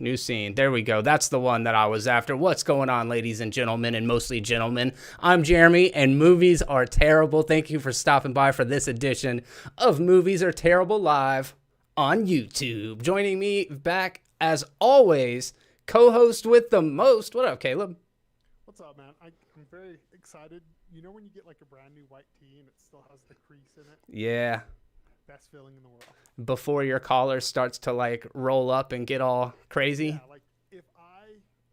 New scene. There we go. That's the one that I was after. What's going on, ladies and gentlemen, and mostly gentlemen? I'm Jeremy, and movies are terrible. Thank you for stopping by for this edition of Movies Are Terrible Live on YouTube. Joining me back, as always, co-host with the most. What up, Caleb? What's up, man? I'm very excited. You know when you get like a brand new white tee and it still has the crease in it? Yeah. Best feeling in the world. Before your collar starts to like roll up and get all crazy. Yeah, like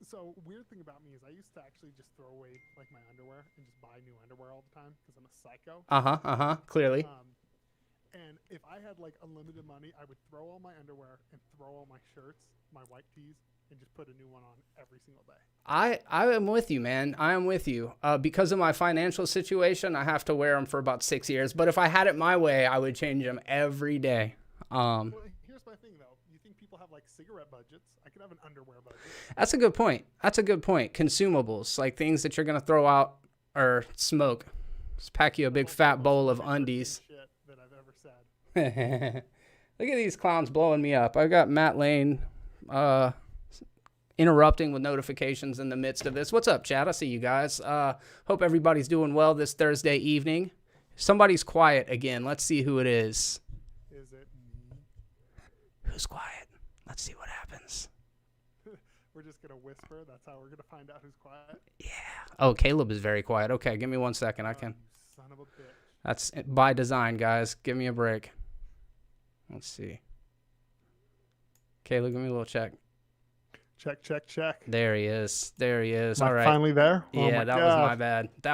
so weird thing about me is I used to actually just throw away like my underwear and just buy new underwear all the time because I'm a psycho. Clearly. And if I had like unlimited money, I would throw all my underwear and throw all my shirts, my white tees, and just put a new one on every single day. I am with you, man. I am with you. Because of my financial situation, I have to wear them for about 6 years. But if I had it my way, I would change them every day. Well, here's my thing, though. You think people have like cigarette budgets? I could have an underwear budget. That's a good point. Consumables, like things that you're going to throw out or smoke. Just pack you a big fat bowl of undies. Shit that I've ever said. Look at these clowns blowing me up. I got Matt Lane interrupting with notifications in the midst of this. What's up, chat? I see you guys. Hope everybody's doing well this Thursday evening. Somebody's quiet again. Let's see who it is. Is it me? Who's quiet? Let's see what happens. We're just going to whisper. That's how we're going to find out who's quiet. Yeah. Oh, Caleb is very quiet. Okay, give me 1 second. I can. Son of a bitch. That's by design, guys. Give me a break. Let's see. Caleb, give me a little check. Check. There he is. Am All I right. finally there? Yeah, that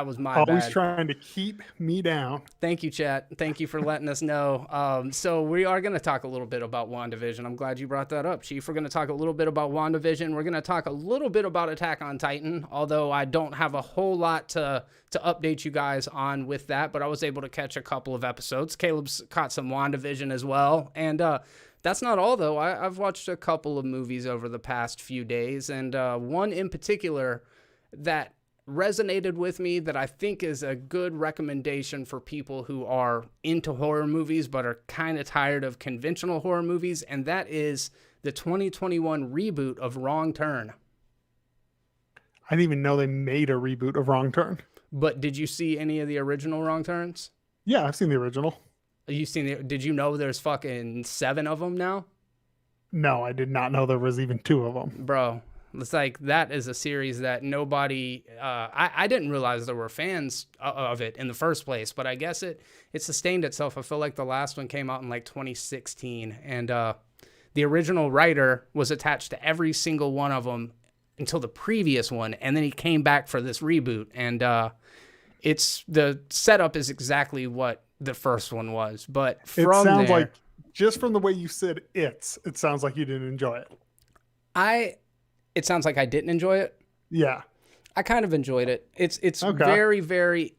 was my bad. Always trying to keep me down. Thank you, chat. Thank you for letting us know. So we are going to talk a little bit about WandaVision. I'm glad you brought that up, Chief. We're going to talk a little bit about WandaVision. We're going to talk a little bit about Attack on Titan, although I don't have a whole lot to update you guys on with that, but I was able to catch a couple of episodes. Caleb's caught some WandaVision as well, and that's not all, though. I've watched a couple of movies over the past few days, and one in particular that resonated with me that I think is a good recommendation for people who are into horror movies but are kind of tired of conventional horror movies, and that is the 2021 reboot of Wrong Turn. I didn't even know they made a reboot of Wrong Turn. But did you see any of the original Wrong Turns? Yeah, I've seen the original. Did you know there's fucking 7 of them now? No, I did not know there was even 2 of them. Bro, it's like that is a series that nobody, I didn't realize there were fans of it in the first place, but I guess it sustained itself. I feel like the last one came out in like 2016, and the original writer was attached to every single one of them until the previous one, and then he came back for this reboot, and the setup is exactly what the first one was, but it sounds like, just from the way you said it sounds like you didn't enjoy it. It sounds like I didn't enjoy it. Yeah, I kind of enjoyed it. It's okay. Very, very,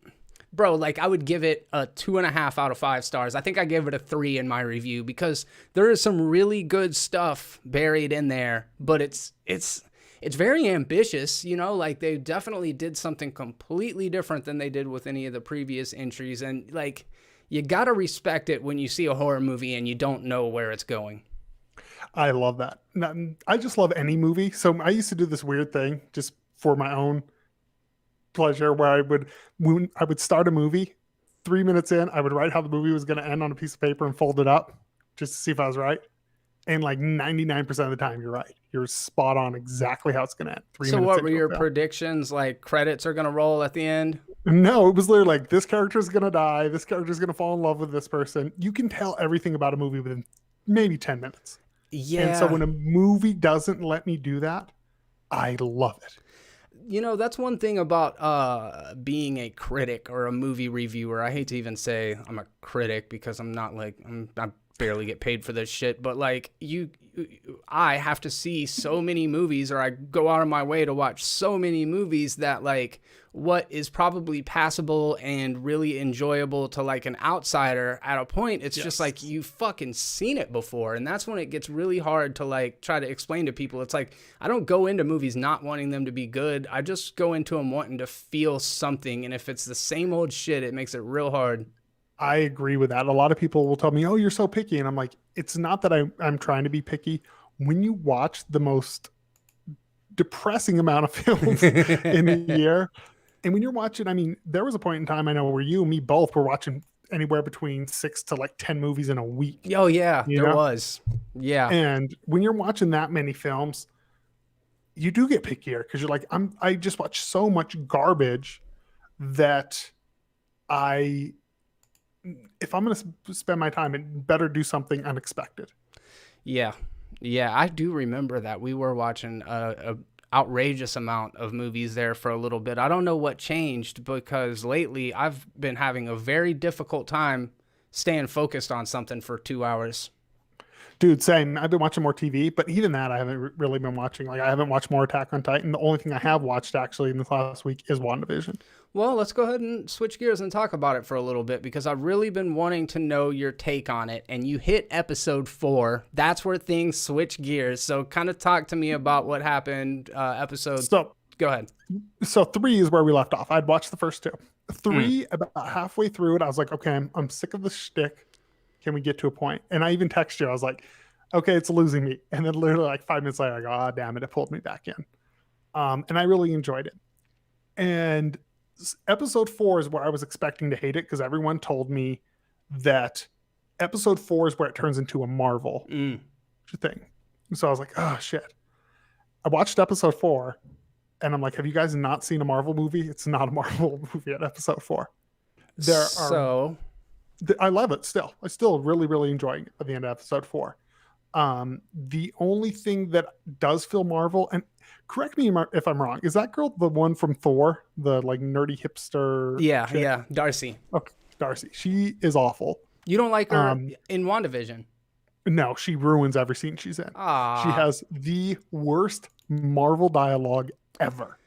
bro. Like I would give it a 2.5 out of 5 stars. I think I gave it a 3 in my review because there is some really good stuff buried in there, but it's very ambitious, you know, like they definitely did something completely different than they did with any of the previous entries. And like, you got to respect it when you see a horror movie and you don't know where it's going. I love that. I just love any movie. So I used to do this weird thing just for my own pleasure where when I would start a movie, 3 minutes in, I would write how the movie was going to end on a piece of paper and fold it up just to see if I was right. And like 99% of the time, you're right. You're spot on exactly how it's going to end. So what were your predictions? Like credits are going to roll at the end? No, it was literally like this character's going to die. This character's going to fall in love with this person. You can tell everything about a movie within maybe 10 minutes. Yeah. And so when a movie doesn't let me do that, I love it. You know, that's one thing about being a critic or a movie reviewer. I hate to even say I'm a critic because I'm not like, I barely get paid for this shit, but like I have to see so many movies, or I go out of my way to watch so many movies that like what is probably passable and really enjoyable to like an outsider at a point, it's just like you've fucking seen it before. And that's when it gets really hard to like try to explain to people. It's like I don't go into movies not wanting them to be good. I just go into them wanting to feel something. And if it's the same old shit, it makes it real hard. I agree with that. A lot of people will tell me, oh, you're so picky. And I'm like, it's not that I'm trying to be picky. when you watch the most depressing amount of films in a year, and when you're watching, I mean, there was a point in time I know where you and me both were watching anywhere between 6 to like 10 movies in a week. Oh yeah, You there know? was. Yeah. And when you're watching that many films, you do get pickier because you're like, I just watch so much garbage that if I'm going to spend my time, it better do something unexpected. Yeah. Yeah, I do remember that. We were watching a outrageous amount of movies there for a little bit. I don't know what changed because lately I've been having a very difficult time staying focused on something for 2 hours. Dude, same. I've been watching more TV, but even that I haven't really been watching. Like, I haven't watched more Attack on Titan. The only thing I have watched actually in this last week is WandaVision. Well, let's go ahead and switch gears and talk about it for a little bit because I've really been wanting to know your take on it. And you hit episode 4. That's where things switch gears. So kind of talk to me about what happened So Go ahead. So 3 is where we left off. I'd watched the first 2. 3, about halfway through it, I was like, okay, I'm sick of the shtick. Can we get to a point? And I even texted you. I was like, okay, it's losing me. And then literally like 5 minutes later, I go, oh, damn it. It pulled me back in. And I really enjoyed it. And episode 4 is where I was expecting to hate it because everyone told me that episode 4 is where it turns into a Marvel thing. So I was like, oh, shit. I watched episode 4 and I'm like, have you guys not seen a Marvel movie? It's not a Marvel movie at episode 4. I love it still. I still really, really enjoying it at the end of episode 4. The only thing that does feel Marvel, and correct me if I'm wrong, is that girl the one from Thor, the like nerdy hipster? Yeah, chick? yeah, Darcy. Okay, Darcy. She is awful. You don't like her in WandaVision? No, she ruins every scene she's in. Aww. She has the worst Marvel dialogue ever.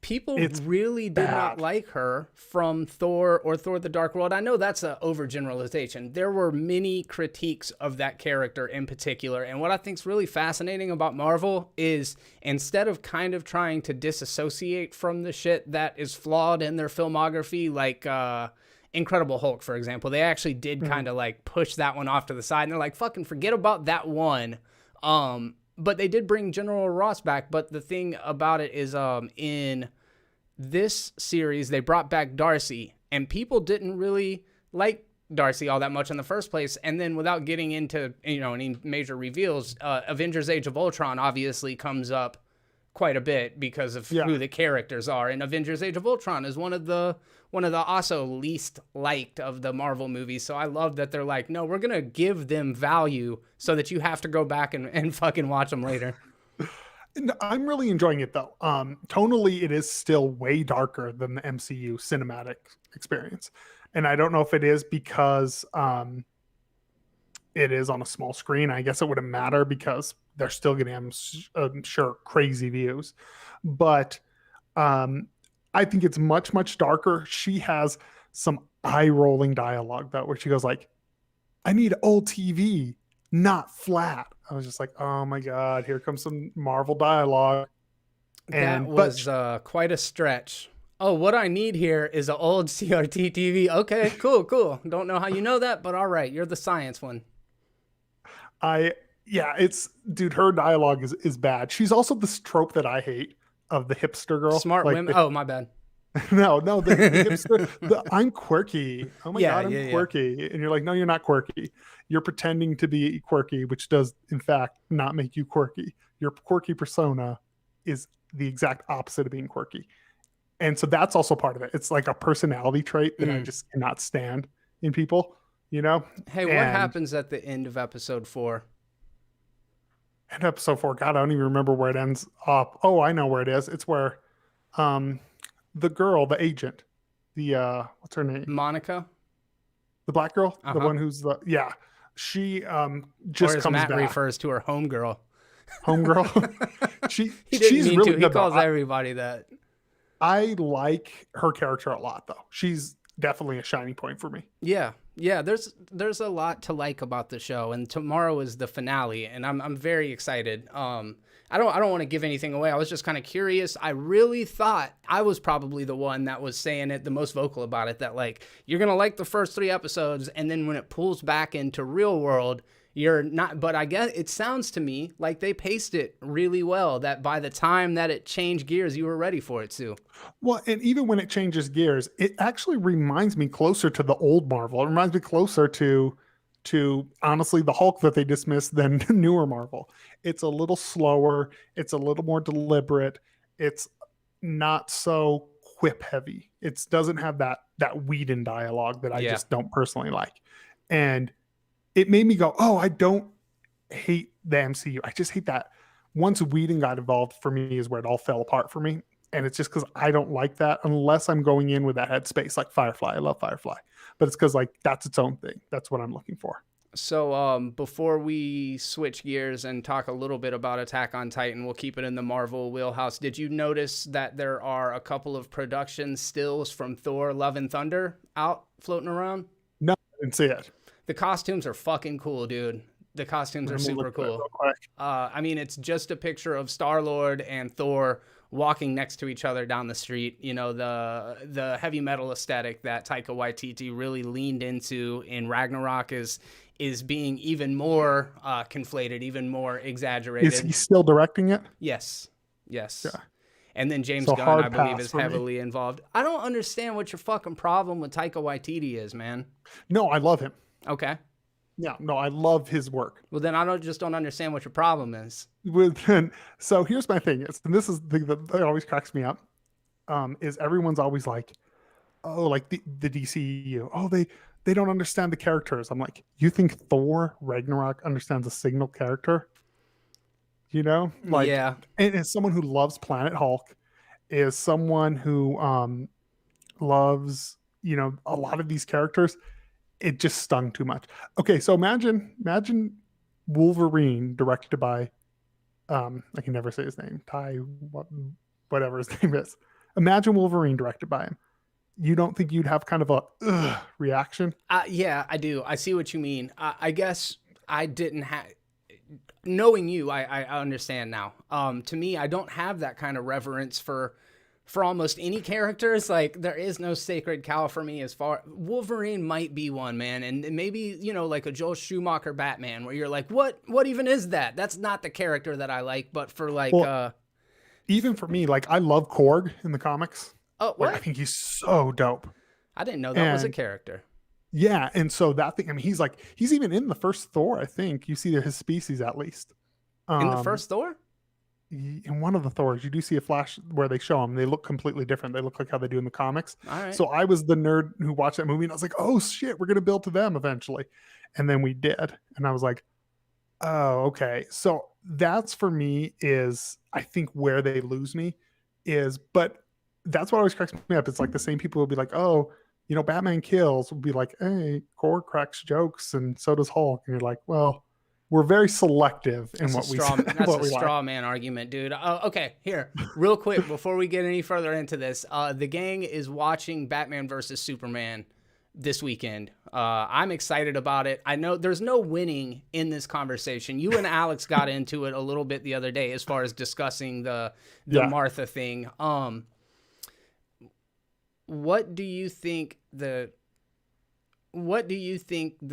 People really did not like her from Thor or Thor the Dark World. I know that's an overgeneralization. There were many critiques of that character in particular. And what I think is really fascinating about Marvel is instead of kind of trying to disassociate from the shit that is flawed in their filmography, like Incredible Hulk, for example, they actually did kind of like push that one off to the side. And they're like, fucking forget about that one. But they did bring General Ross back. But the thing about it is in this series, they brought back Darcy. And people didn't really like Darcy all that much in the first place. And then without getting into any major reveals, Avengers Age of Ultron obviously comes up quite a bit because of who the characters are. And Avengers Age of Ultron is one of the also least liked of the Marvel movies. So I love that they're like, no, we're going to give them value so that you have to go back and fucking watch them later. I'm really enjoying it though. Tonally, it is still way darker than the MCU cinematic experience. And I don't know if it is because it is on a small screen. I guess it wouldn't matter because they're still getting, I'm sure, crazy views. But I think it's much, much darker. She has some eye-rolling dialogue, though, where she goes like, I need old TV, not flat. I was just like, oh, my God, here comes some Marvel dialogue. That was quite a stretch. Oh, what I need here is an old CRT TV. Okay, cool. Don't know how you know that, but all right, you're the science one. Dude, her dialogue is bad. She's also this trope that I hate of the hipster girl. Smart like women. Oh, my bad. No, the hipster. I'm quirky. Oh my God, I'm quirky. And you're like, no, you're not quirky. You're pretending to be quirky, which does, in fact, not make you quirky. Your quirky persona is the exact opposite of being quirky. And so that's also part of it. It's like a personality trait that I just cannot stand in people, Hey, what happens at the end of episode 4? And episode 4, God, I don't even remember where it ends up. Oh, I know where it is. It's where the girl, the agent, what's her name? Monica? The black girl? The one who's she just comes Matt back. Refers to her homegirl. Homegirl? she's really good. He calls everybody that. I like her character a lot, though. She's definitely a shining point for me. Yeah. There's a lot to like about the show, and tomorrow is the finale, and I'm very excited. I don't want to give anything away. I was just kind of curious. I really thought I was probably the one that was saying it the most vocal about it. That like you're gonna like the first 3 episodes, and then when it pulls back into real world, You're not, but I guess it sounds to me like they paced it really well, that by the time that it changed gears, you were ready for it too. Well, and even when it changes gears, it actually reminds me closer to the old Marvel. It reminds me closer to honestly the Hulk that they dismissed than newer Marvel. It's a little slower, it's a little more deliberate, it's not so quip heavy. It doesn't have that Whedon dialogue that I just don't personally like. And it made me go, oh, I don't hate the MCU. I just hate that once Whedon got involved, for me, is where it all fell apart for me. And it's just because I don't like that unless I'm going in with that headspace, like Firefly. I love Firefly, but it's because like that's its own thing. That's what I'm looking for. So before we switch gears and talk a little bit about Attack on Titan, we'll keep it in the Marvel wheelhouse. Did you notice that there are a couple of production stills from Thor: Love and Thunder out floating around? No, I didn't see it. The costumes are fucking cool, dude. The costumes are super cool. I mean, it's just a picture of Star-Lord and Thor walking next to each other down the street. You know, the heavy metal aesthetic that Taika Waititi really leaned into in Ragnarok is being even more conflated, even more exaggerated. Is he still directing it? Yes. Yeah. And then James So Gunn, I believe, is heavily involved. I don't understand what your fucking problem with Taika Waititi is, man. No, I love him. Okay. Yeah, no, I love his work. Well, then I don't understand what your problem is. So here's my thing. And this is the thing that always cracks me up. Is everyone's always like, oh, like the DCEU. Oh, they don't understand the characters. I'm like, you think Thor Ragnarok understands a single character? You know, like, yeah. And as someone who loves Planet Hulk, is someone who loves, you know, a lot of these characters. It just stung too much. Okay, so imagine Wolverine directed by I can never say his name. Whatever his name is. Imagine Wolverine directed by him. You don't think you'd have kind of a reaction? Yeah, I do. I see what you mean. I guess I didn't have. Knowing you, I understand now. To me, I don't have that kind of reverence for almost any characters. Like, there is no sacred cow for me. As far Wolverine might be one, man, and maybe, you know, like a Joel Schumacher Batman, where you're like, what even is that? That's not the character that I like. But for like, even for me, like, I love Korg in the comics. Oh, what? Like, I think he's so dope. I didn't know that was a character. Yeah, and so that thing, I mean, he's even in the first Thor. I think you see his species at least. In the first Thor? In one of the Thors, you do see a flash where they show them. They look completely different. They look like how they do in the comics. All right. So I was the nerd who watched that movie, and I was like, oh shit, we're going to build to them eventually. And then we did. And I was like, oh, okay. So that's, for me, is I think where they lose me is, but that's what always cracks me up. It's like the same people will be like, oh, you know, Batman kills, will be like, hey, Korg cracks jokes, and so does Hulk. And you're like, well, we're very selective in what we say. That's a straw man argument, dude. Okay, here, real quick, before we get any further into this, the gang is watching Batman versus Superman this weekend. I'm excited about it. I know there's no winning in this conversation. You and Alex got into it a little bit the other day as far as discussing the Martha thing. What do you think the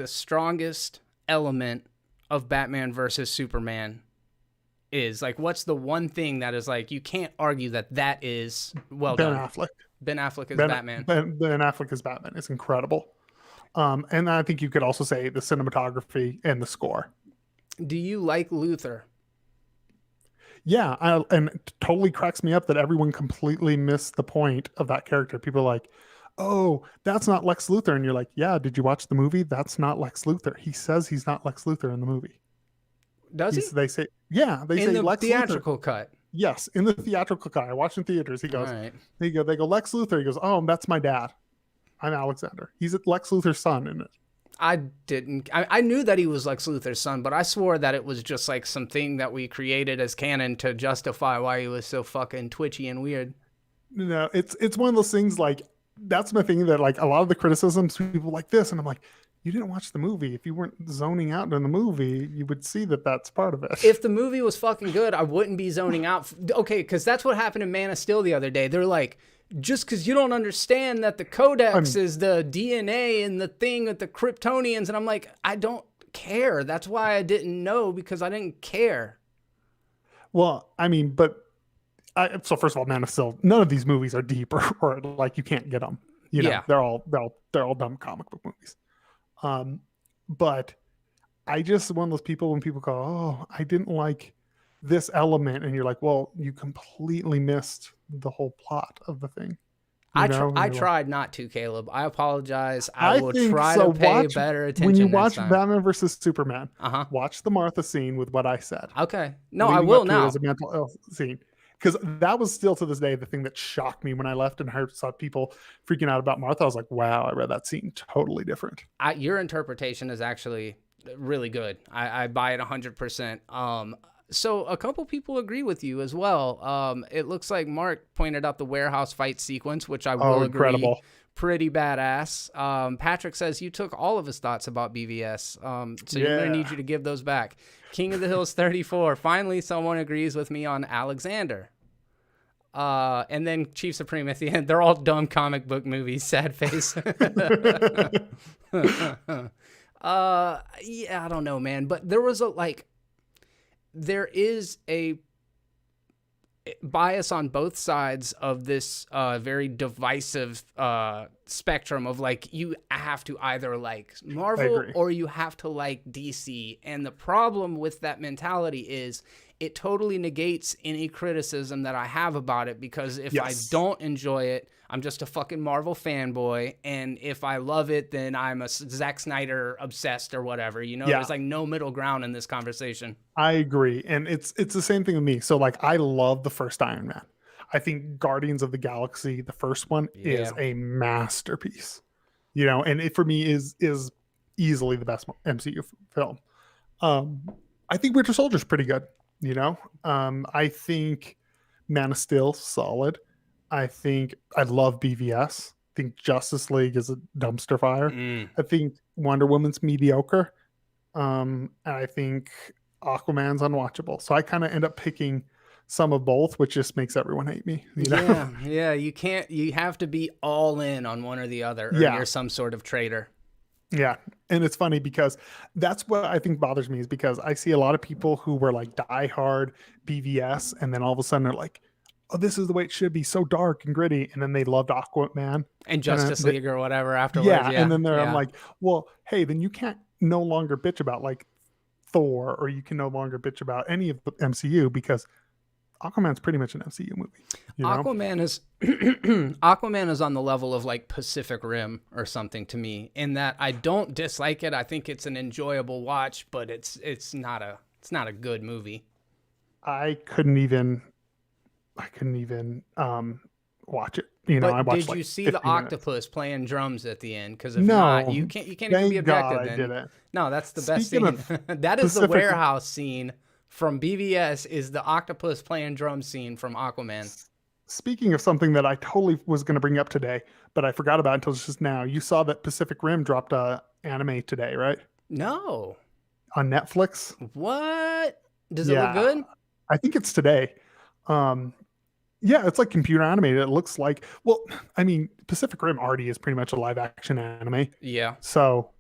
strongest element of Batman versus Superman is? Like, what's the one thing that is like, you can't argue that is well done? Ben Affleck is Batman. Ben Affleck is Batman. It's incredible. And I think you could also say the cinematography and the score. Do you like Luthor? Yeah, and it totally cracks me up that everyone completely missed the point of that character. People are like, oh, that's not Lex Luthor. And you're like, yeah, did you watch the movie? That's not Lex Luthor. He says he's not Lex Luthor in the movie. Does he? They say, yeah. They say the Lex theatrical Luthor. cut. Yes, in the theatrical cut. I watched in theaters. He goes, right. They go, Lex Luthor. He goes, oh, that's my dad. I'm Alexander. He's Lex Luthor's son in it. I didn't. I knew that he was Lex Luthor's son, but I swore that it was just like something that we created as canon to justify why he was so fucking twitchy and weird. No, it's one of those things, like, that's my thing, that like a lot of the criticisms, people like this, and I'm like, you didn't watch the movie. If you weren't zoning out in the movie, you would see that that's part of it. If the movie was fucking good, I wouldn't be zoning out. Okay, because that's what happened in Man of Steel the other day. They're like, just because you don't understand that the Codex is the DNA and the thing with the Kryptonians, and I'm like, I don't care. That's why I didn't know, because I didn't care. Well, I mean, but so first of all, Man of Steel, none of these movies are deep or like you can't get them. You know, Yeah. they're all dumb comic book movies. But I just one of those people when people go, "Oh, I didn't like this element," and you're like, "Well, you completely missed the whole plot of the thing." You know, and I you're like, tried not to, Caleb. I apologize. I I will think try so. to pay Watch better when you attention next watch time. Batman versus Superman. Uh-huh. Watch the Martha scene with what I said, Okay. No, I leading will up to it now. as a mental health scene. Because that was still to this day the thing that shocked me when I left and heard saw people freaking out about Martha. I was like, wow, I read that scene totally different. Your interpretation is actually really good. I buy it 100%. So a couple people agree with you as well. It looks like Mark pointed out the warehouse fight sequence, which I will agree, incredible. pretty badass. Patrick says you took all of his thoughts about BVS. So you're going to need you to give those back. King of the Hills 34. Finally, someone agrees with me on Alexander. And then Chief Supreme at the end. They're all dumb comic book movies. Sad face. Yeah, I don't know, man. But there was there is a bias on both sides of this very divisive spectrum of like, you have to either like Marvel or you have to like DC. And the problem with that mentality is it totally negates any criticism that I have about it, because if I don't enjoy it, I'm just a fucking Marvel fanboy, and if I love it, then I'm a Zack Snyder obsessed or whatever. You know, there's like no middle ground in this conversation. I agree, and it's the same thing with me. So like, I love the first Iron Man. I think Guardians of the Galaxy, the first one, is a masterpiece. You know, and it for me is easily the best MCU film. I think Winter Soldier's pretty good. You know, I think Man of Steel solid. I think I love BVS. I think Justice League is a dumpster fire. I think Wonder Woman's mediocre. And I think Aquaman's unwatchable. So I kind of end up picking some of both, which just makes everyone hate me. You know? Yeah. You have to be all in on one or the other, or you're some sort of traitor. Yeah. And it's funny because that's what I think bothers me, is because I see a lot of people who were like diehard BVS, and then all of a sudden they're like, oh, this is the way it should be, so dark and gritty. And then they loved Aquaman and Justice League or whatever afterwards. And then I'm like, well, hey, then you can't no longer bitch about like Thor, or you can no longer bitch about any of the MCU, because Aquaman's pretty much an MCU movie. You know? Aquaman is on the level of like Pacific Rim or something to me, in that I don't dislike it. I think it's an enjoyable watch, but it's not a good movie. I couldn't even watch it. You know, but I watched. Did you see the octopus playing drums at the end? Because if no, not, you can't even be objective. I didn't. No, that's the best scene. That is the warehouse scene from BVS. Is the octopus playing drum scene from Aquaman. Speaking of something that I totally was going to bring up today, but I forgot about until just now. You saw that Pacific Rim dropped a anime today, right? No. On Netflix. What? Does it look good? I think it's today. Yeah, it's like computer animated. It looks like, well, I mean, Pacific Rim already is pretty much a live action anime. Yeah. So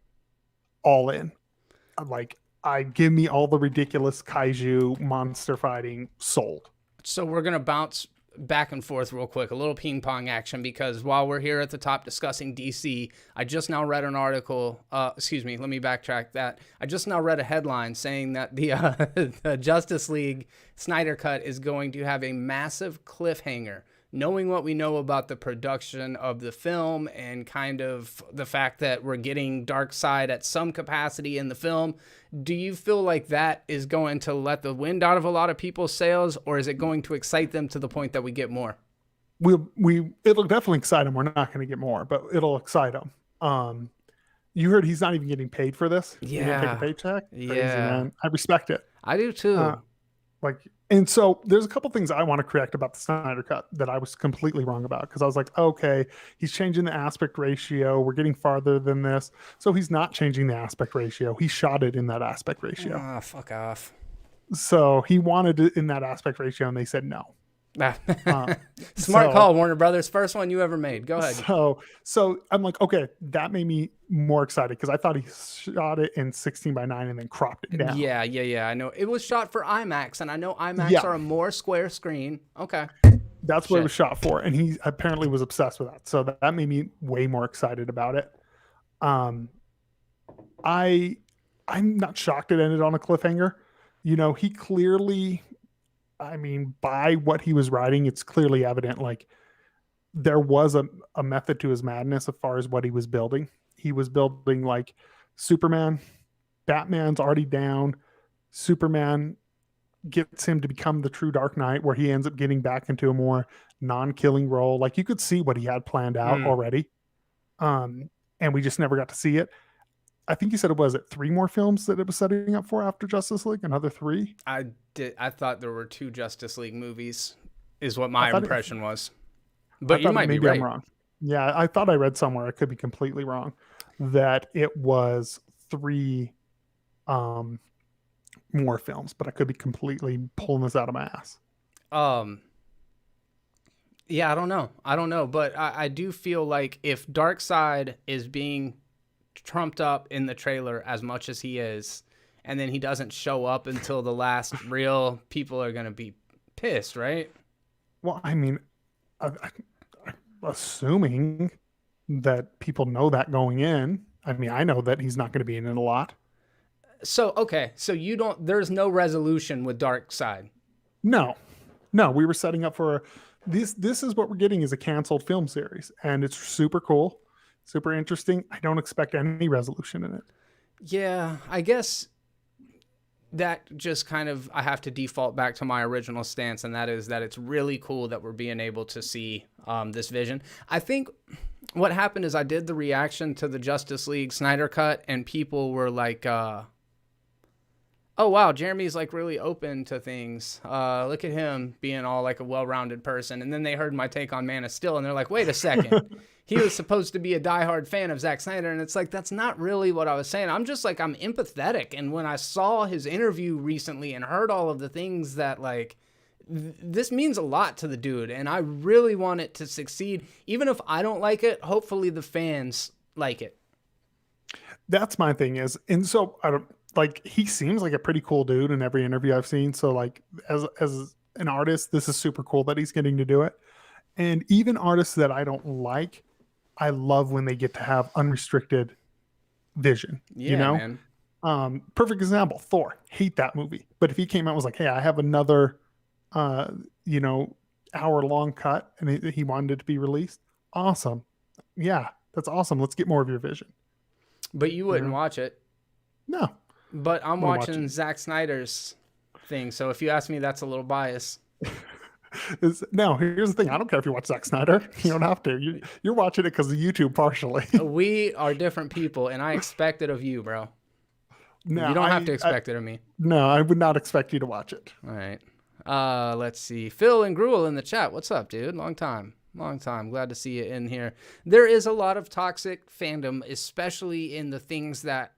all in. Like, give me all the ridiculous kaiju monster fighting sold. So we're going to bounce back and forth real quick, a little ping pong action, because while we're here at the top discussing DC, I just now read an article, let me backtrack that. I just now read a headline saying that the Justice League Snyder Cut is going to have a massive cliffhanger. Knowing what we know about the production of the film and kind of the fact that we're getting Darkseid at some capacity in the film, do you feel like that is going to let the wind out of a lot of people's sails, or is it going to excite them to the point that we get more? It'll definitely excite them. We're not going to get more, but it'll excite them. You heard he's not even getting paid for this. Yeah. He didn't take a paycheck. Yeah. Crazy, man. I respect it. I do too. And so there's a couple things I want to correct about the Snyder Cut that I was completely wrong about, because I was like, okay, he's changing the aspect ratio. We're getting farther than this. So he's not changing the aspect ratio. He shot it in that aspect ratio. Fuck off. So he wanted it in that aspect ratio, and they said no. Smart call, Warner Brothers. First one you ever made. Go ahead. So I'm like, okay, that made me more excited because I thought he shot it in 16:9 and then cropped it down. Yeah. I know it was shot for IMAX, and I know IMAX are a more square screen. Okay. That's what it was shot for, and he apparently was obsessed with that. So that made me way more excited about it. I'm not shocked it ended on a cliffhanger. You know, he clearly, I mean, by what he was writing, it's clearly evident like there was a method to his madness as far as what he was building. He was building like Superman, Batman's already down, Superman gets him to become the true Dark Knight, where he ends up getting back into a more non-killing role. Like you could see what he had planned out already. And we just never got to see it. I think you said it was 3 more films that it was setting up for after Justice League, another 3. I thought there were 2 Justice League movies is what my impression was. But you might be right. I'm wrong. Yeah, I thought I read somewhere, I could be completely wrong, that it was 3 more films, but I could be completely pulling this out of my ass. Yeah, I don't know, but I do feel like if Darkseid is being trumped up in the trailer as much as he is, and then he doesn't show up until the last reel, people are gonna be pissed, right? Well, I mean, I'm assuming that people know that going in. I mean, I know that he's not going to be in it a lot. So, okay. So there's no resolution with Darkseid. No, we were setting up for this. This is what we're getting is a canceled film series, and it's super cool, super interesting. I don't expect any resolution in it. Yeah, I guess that just kind of, I have to default back to my original stance, and that is that it's really cool that we're being able to see this vision. I think what happened is I did the reaction to the Justice League Snyder Cut, and people were like, oh, wow, Jeremy's like really open to things. Look at him being all like a well-rounded person. And then they heard my take on Man of Steel, and they're like, wait a second. He was supposed to be a diehard fan of Zack Snyder. And it's like, that's not really what I was saying. I'm just like, I'm empathetic. And when I saw his interview recently and heard all of the things that like, this means a lot to the dude. And I really want it to succeed. Even if I don't like it, hopefully the fans like it. That's my thing is, and so I don't, like, he seems like a pretty cool dude in every interview I've seen. So like as an artist, this is super cool that he's getting to do it. And even artists that I don't like, I love when they get to have unrestricted vision. Yeah, you know, man. Perfect example, Thor. Hate that movie. But if he came out and was like, hey, I have another, hour-long cut, and he wanted it to be released, awesome. Yeah, that's awesome. Let's get more of your vision. But you wouldn't watch it. No. But I'm watching Zack Snyder's thing, so if you ask me, that's a little biased. No, here's the thing. I don't care if you watch Zack Snyder. You don't have to. You're watching it because of YouTube partially. We are different people, and I expect it of you, bro. No, you don't have to expect it of me. No, I would not expect you to watch it. All right. Let's see. Phil and Gruel in the chat. What's up, dude? Long time. Glad to see you in here. There is a lot of toxic fandom, especially in the things that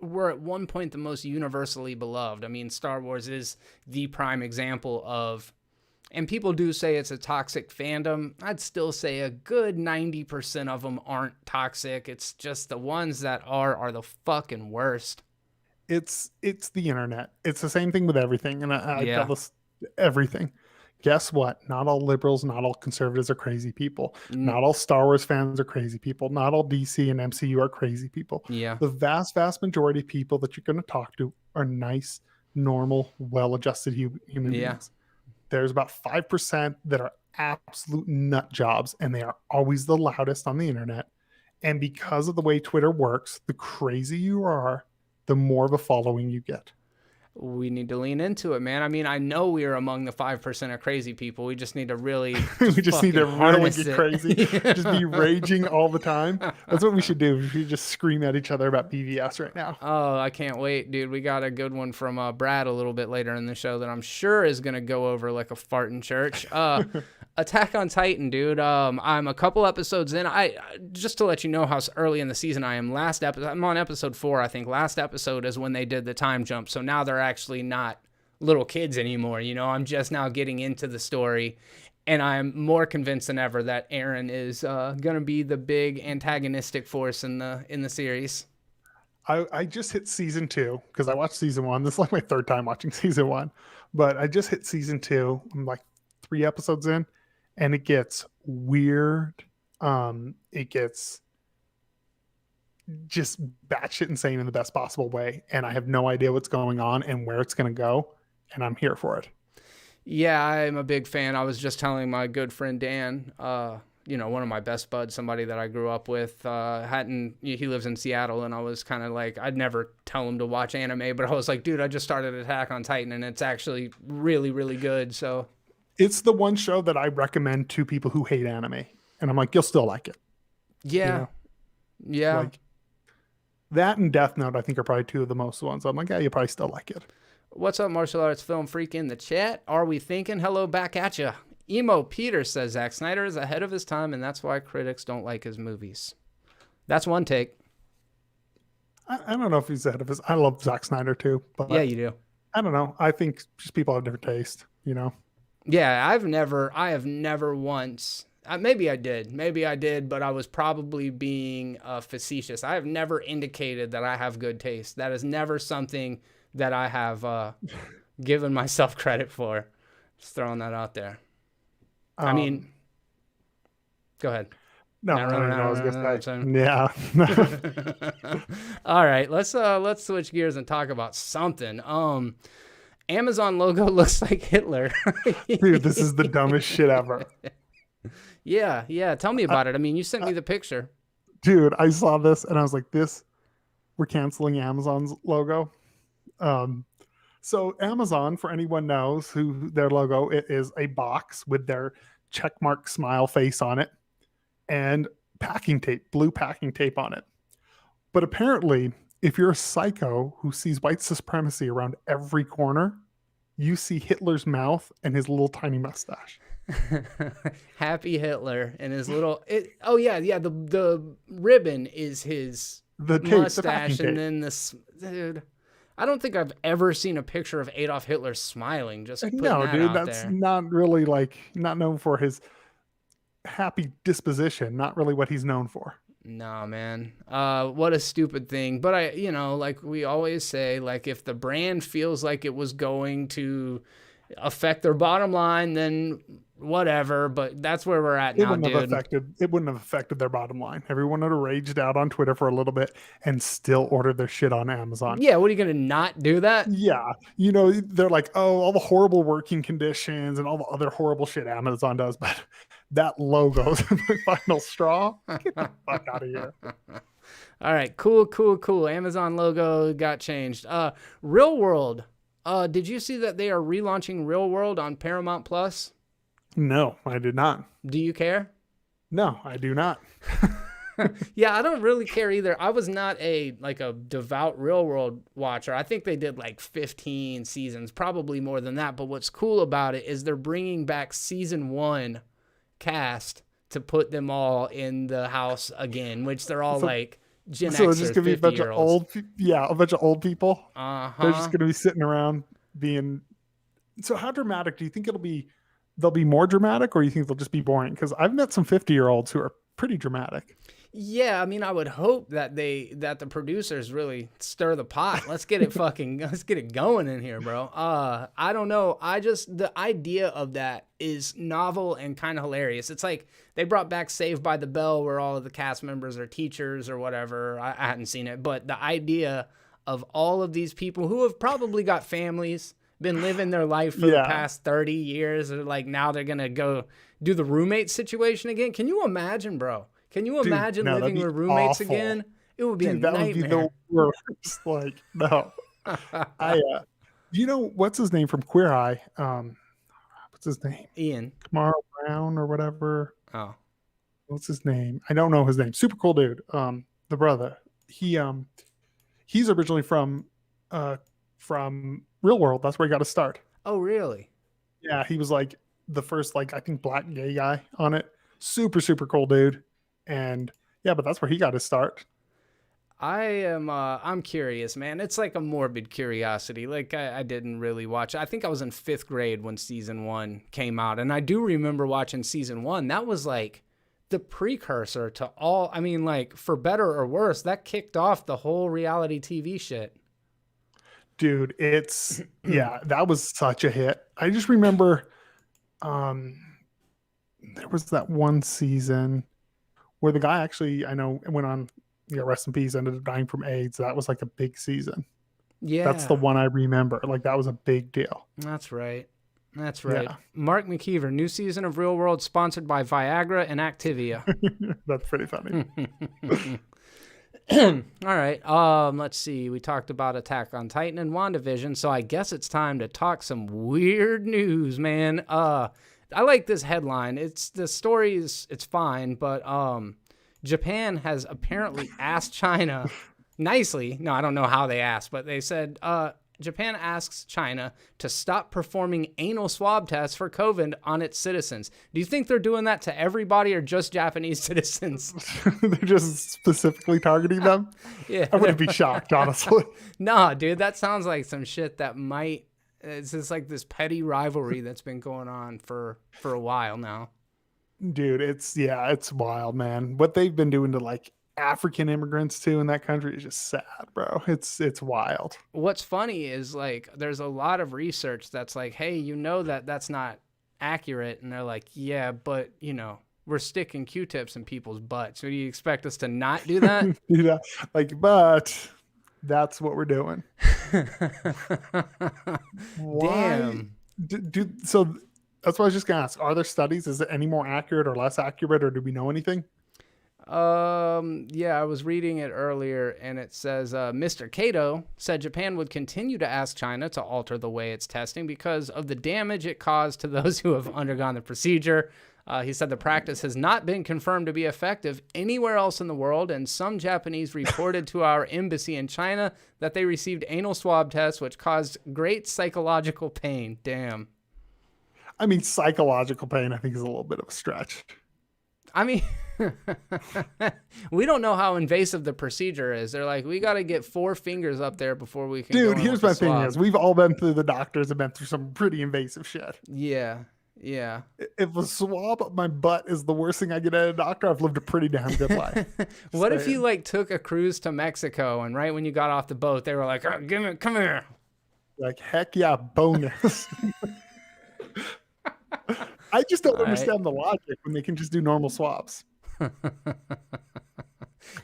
were at one point the most universally beloved. I mean, Star Wars is the prime example of, and people do say it's a toxic fandom. I'd still say a good 90% of them aren't toxic. It's just the ones that are the fucking worst. It's the internet. It's the same thing with everything. And I tell this everything. Guess what? Not all liberals, not all conservatives are crazy people. Not all Star Wars fans are crazy people. Not all DC and MCU are crazy people. Yeah. The vast majority of people that you're going to talk to are nice, normal, well-adjusted human beings. There's about 5% that are absolute nut jobs, and they are always the loudest on the internet. And because of the way Twitter works, the crazier you are, the more of a following you get. We need to lean into it, man. I mean, I know we are among the 5% of crazy people. We just need to really we just need to really get crazy. Just be raging all the time. That's what we should do. We should just scream at each other about BVS right now. Oh, I can't wait, dude. We got a good one from Brad a little bit later in the show that I'm sure is going to go over like a fart in church. Attack on Titan, dude. I'm a couple episodes in. I just to let you know how early in the season I am. I'm on episode 4, I think. Last episode is when they did the time jump. So now they're actually not little kids anymore. You know, I'm just now getting into the story, and I'm more convinced than ever that Eren is gonna be the big antagonistic force in the series. I just hit season 2 because I watched season 1. This is like my third time watching season 1, but I just hit season 2. I'm like 3 episodes in, and it gets weird. It gets just batshit insane in the best possible way, and I have no idea what's going on and where it's going to go, and I'm here for it. Yeah, I'm a big fan. I was just telling my good friend Dan, you know, one of my best buds, somebody that I grew up with, he lives in Seattle, and I was kind of like, I'd never tell him to watch anime, but I was like, dude, I just started Attack on Titan, and it's actually really, really good. So It's the one show that I recommend to people who hate anime, and I'm like, you'll still like it. yeah, You know? yeah. Like that and Death Note, I think, are probably two of the most ones. I'm like, yeah, you probably still like it. What's up, martial arts film freak in the chat? Are we thinking? Hello, back at ya. Emo Peter says Zack Snyder is ahead of his time, and that's why critics don't like his movies. That's one take. I don't know if he's ahead of his. I love Zack Snyder too, but Yeah, you do. I don't know. I think just people have different taste, you know. Yeah, I have never once. Maybe I did, but I was probably being facetious. I have never indicated that I have good taste. That is never something that I have given myself credit for. Just throwing that out there. I mean, go ahead. No, I don't know what I was gonna say. Yeah. All right, let's switch gears and talk about something. Amazon logo looks like Hitler. Dude, this is the dumbest shit ever. Yeah. Tell me about it. I mean, you sent me the picture. Dude, I saw this and I was like, we're canceling Amazon's logo. So Amazon, for anyone knows who their logo, it is a box with their checkmark smile face on it and packing tape, blue packing tape on it. But apparently, if you're a psycho who sees white supremacy around every corner, you see Hitler's mouth and his little tiny mustache. Happy Hitler and his little the ribbon is his The tape, mustache, the and then dude. I don't think I've ever seen a picture of Adolf Hitler smiling. Just putting that dude, out that's there. not really not known for his happy disposition. Not really what he's known for. No, man. What a stupid thing. But like we always say, like if the brand feels like it was going to affect their bottom line, then whatever. But that's where we're at now, dude. It wouldn't have affected their bottom line. Everyone would have raged out on Twitter for a little bit and still ordered their shit on Amazon. Yeah, what are you gonna not do that? Yeah, they're like, oh, all the horrible working conditions and all the other horrible shit Amazon does, but that logo's the final straw. Get the fuck out of here. All right, cool. Amazon logo got changed. Real World. Did you see that they are relaunching Real World on Paramount Plus? No, I did not. Do you care? No, I do not. Yeah, I don't really care either. I was not a devout Real World watcher. I think they did like 15 seasons, probably more than that. But what's cool about it is they're bringing back season 1 cast to put them all in the house again, which they're all like Gen X or 50-year-olds. So it's just gonna be a bunch of old people. They're just gonna be sitting around being. So how dramatic do you think it'll be? They'll be more dramatic, or you think they'll just be boring? Because I've met some 50-year-olds who are pretty dramatic. Yeah, I mean, I would hope that the producers really stir the pot. Let's get it going in here, bro. I don't know. The idea of that is novel and kind of hilarious. It's like they brought back Saved by the Bell, where all of the cast members are teachers or whatever. I hadn't seen it, but the idea of all of these people who have probably got families, been living their life for the past 30 years, or like now they're gonna go do the roommate situation again. Can you imagine, bro? Can you imagine living with roommates again? It would be a nightmare. That would be the worst. Like, no. What's his name from Queer Eye? What's his name? Ian. Kamara Brown or whatever. Oh. What's his name? I don't know his name. Super cool dude. The brother. He's originally from Real World. That's where he got his start. Oh, really? Yeah, he was like the first, I think, black gay guy on it. Super, super cool dude. And yeah, but that's where he got his start. I'm curious, man. It's like a morbid curiosity. Like I didn't really watch. I think I was in 5th grade when season 1 came out. And I do remember watching season 1. That was like the precursor to all, I mean, like for better or worse, that kicked off the whole reality TV shit. Dude, it's, yeah, that was such a hit. I just remember there was that one season where the guy actually, I know, went on, rest in peace, ended up dying from AIDS. That was like a big season. Yeah. That's the one I remember. Like, that was a big deal. That's right. That's right. Yeah. Mark McKeever, new season of Real World sponsored by Viagra and Activia. That's pretty funny. All right. Let's see. We talked about Attack on Titan and WandaVision, so I guess it's time to talk some weird news, man. I like this headline. The story it's fine, but Japan has apparently asked China nicely. No, I don't know how they asked, but they said Japan asks China to stop performing anal swab tests for COVID on its citizens. Do you think they're doing that to everybody or just Japanese citizens? They're just specifically targeting them? Yeah. I wouldn't be shocked, honestly. Nah, dude, that sounds like some shit that might... It's just like this petty rivalry that's been going on for a while now. Dude, it's wild, man. What they've been doing to like African immigrants too in that country is just sad, bro. It's wild. What's funny is like there's a lot of research that's like, hey, that's not accurate, and they're like, yeah, but we're sticking Q-tips in people's butts. So do you expect us to not do that? Yeah, but that's what we're doing. Damn. So that's what I was just gonna ask. Are there studies? Is it any more accurate or less accurate, or do we know anything? Yeah, I was reading it earlier, and it says Mr. Kato said Japan would continue to ask China to alter the way it's testing because of the damage it caused to those who have undergone the procedure. He said the practice has not been confirmed to be effective anywhere else in the world, and some Japanese reported to our embassy in China that they received anal swab tests, which caused great psychological pain. Damn. I mean, psychological pain, I think, is a little bit of a stretch. I mean, we don't know how invasive the procedure is. They're like, we got to get 4 fingers up there before we can. Dude, here's my thing is, we've all been through the doctors and been through some pretty invasive shit. Yeah. Yeah. If a swab up my butt is the worst thing I get at a doctor, I've lived a pretty damn good life. What if you like took a cruise to Mexico and right when you got off the boat, they were like, oh, come here. Like, heck yeah, bonus. I just don't understand the logic when they can just do normal swabs.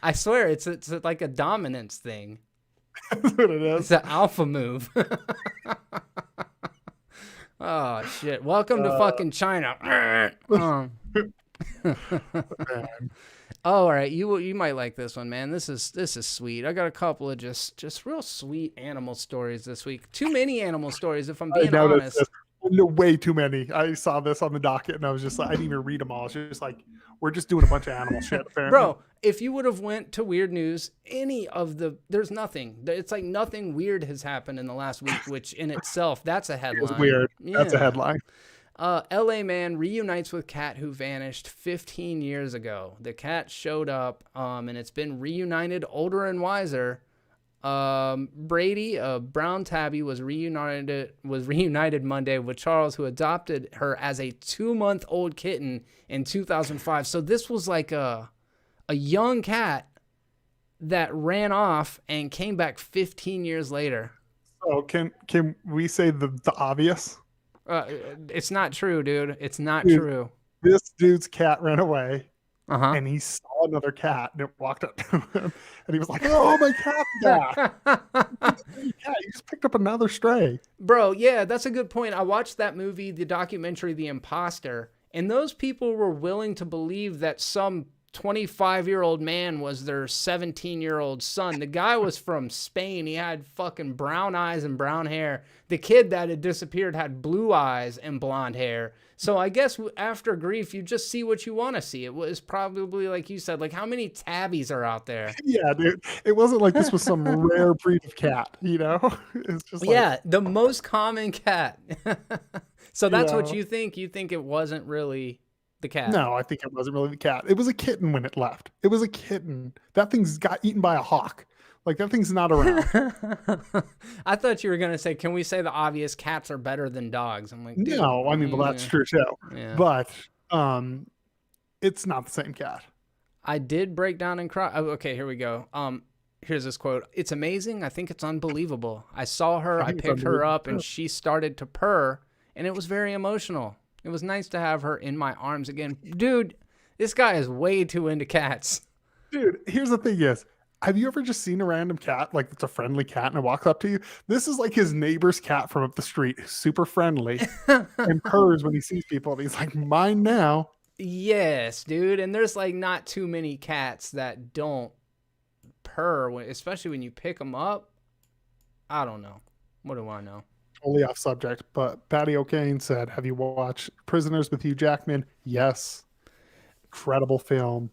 I swear, it's like a dominance thing. That's what it is. It's an alpha move. Oh, shit. Welcome to fucking China. Oh, all right. You might like this one, man. This is sweet. I got a couple of just real sweet animal stories this week. Too many animal stories, if I'm being honest. No, way too many. I saw this on the docket and I was just like, I didn't even read them all. I was just like, we're just doing a bunch of animal shit, apparently. Bro, if you would have went to Weird News, there's nothing. It's like nothing weird has happened in the last week, which in itself, that's a headline. It's weird. Yeah. That's a headline. LA man reunites with cat who vanished 15 years ago. The cat showed up, and it's been reunited older and wiser. Brady, a brown tabby, was reunited Monday with Charles, who adopted her as a 2-month-old kitten in 2005. So this was like a young cat that ran off and came back 15 years later. So can we say the obvious? It's not true, dude. It's not true. This dude's cat ran away. And he saw another cat and it walked up to him and he was like, oh, my cat's back. Yeah, you just picked up another stray. Bro, yeah, that's a good point. I watched that movie, the documentary The Imposter, and those people were willing to believe that some 25-year-old man was their 17-year-old son. The guy was from Spain. He had fucking brown eyes and brown hair. The kid that had disappeared had blue eyes and blonde hair. So I guess after grief, you just see what you want to see. It was probably, like you said, like how many tabbies are out there? Yeah, dude. It wasn't like this was some rare breed of cat, It's just like, the most common cat. So that's what you think? You think it wasn't really the cat? No, I think it wasn't really the cat. It was a kitten when it left. It was a kitten. That thing's got eaten by a hawk. Like, that thing's not around. I thought you were gonna say, "Can we say the obvious? Cats are better than dogs." I'm like, dude, No, I mean, well, that's true too. Yeah. But it's not the same cat. I did break down and cry. Oh, okay, here we go. Here's this quote. "It's amazing. I think it's unbelievable. I saw her. I picked her up, and she started to purr, and it was very emotional. It was nice to have her in my arms again." Dude, this guy is way too into cats. Dude, here's the thing is, have you ever just seen a random cat, like it's a friendly cat and it walks up to you? This is like his neighbor's cat from up the street, who's super friendly and purrs when he sees people. And he's like, mine now. Yes, dude. And there's like not too many cats that don't purr, especially when you pick them up. I don't know. What do I know? Totally off subject, but Patty O'Kane said, have you watched Prisoners with Hugh Jackman? Yes. Incredible film.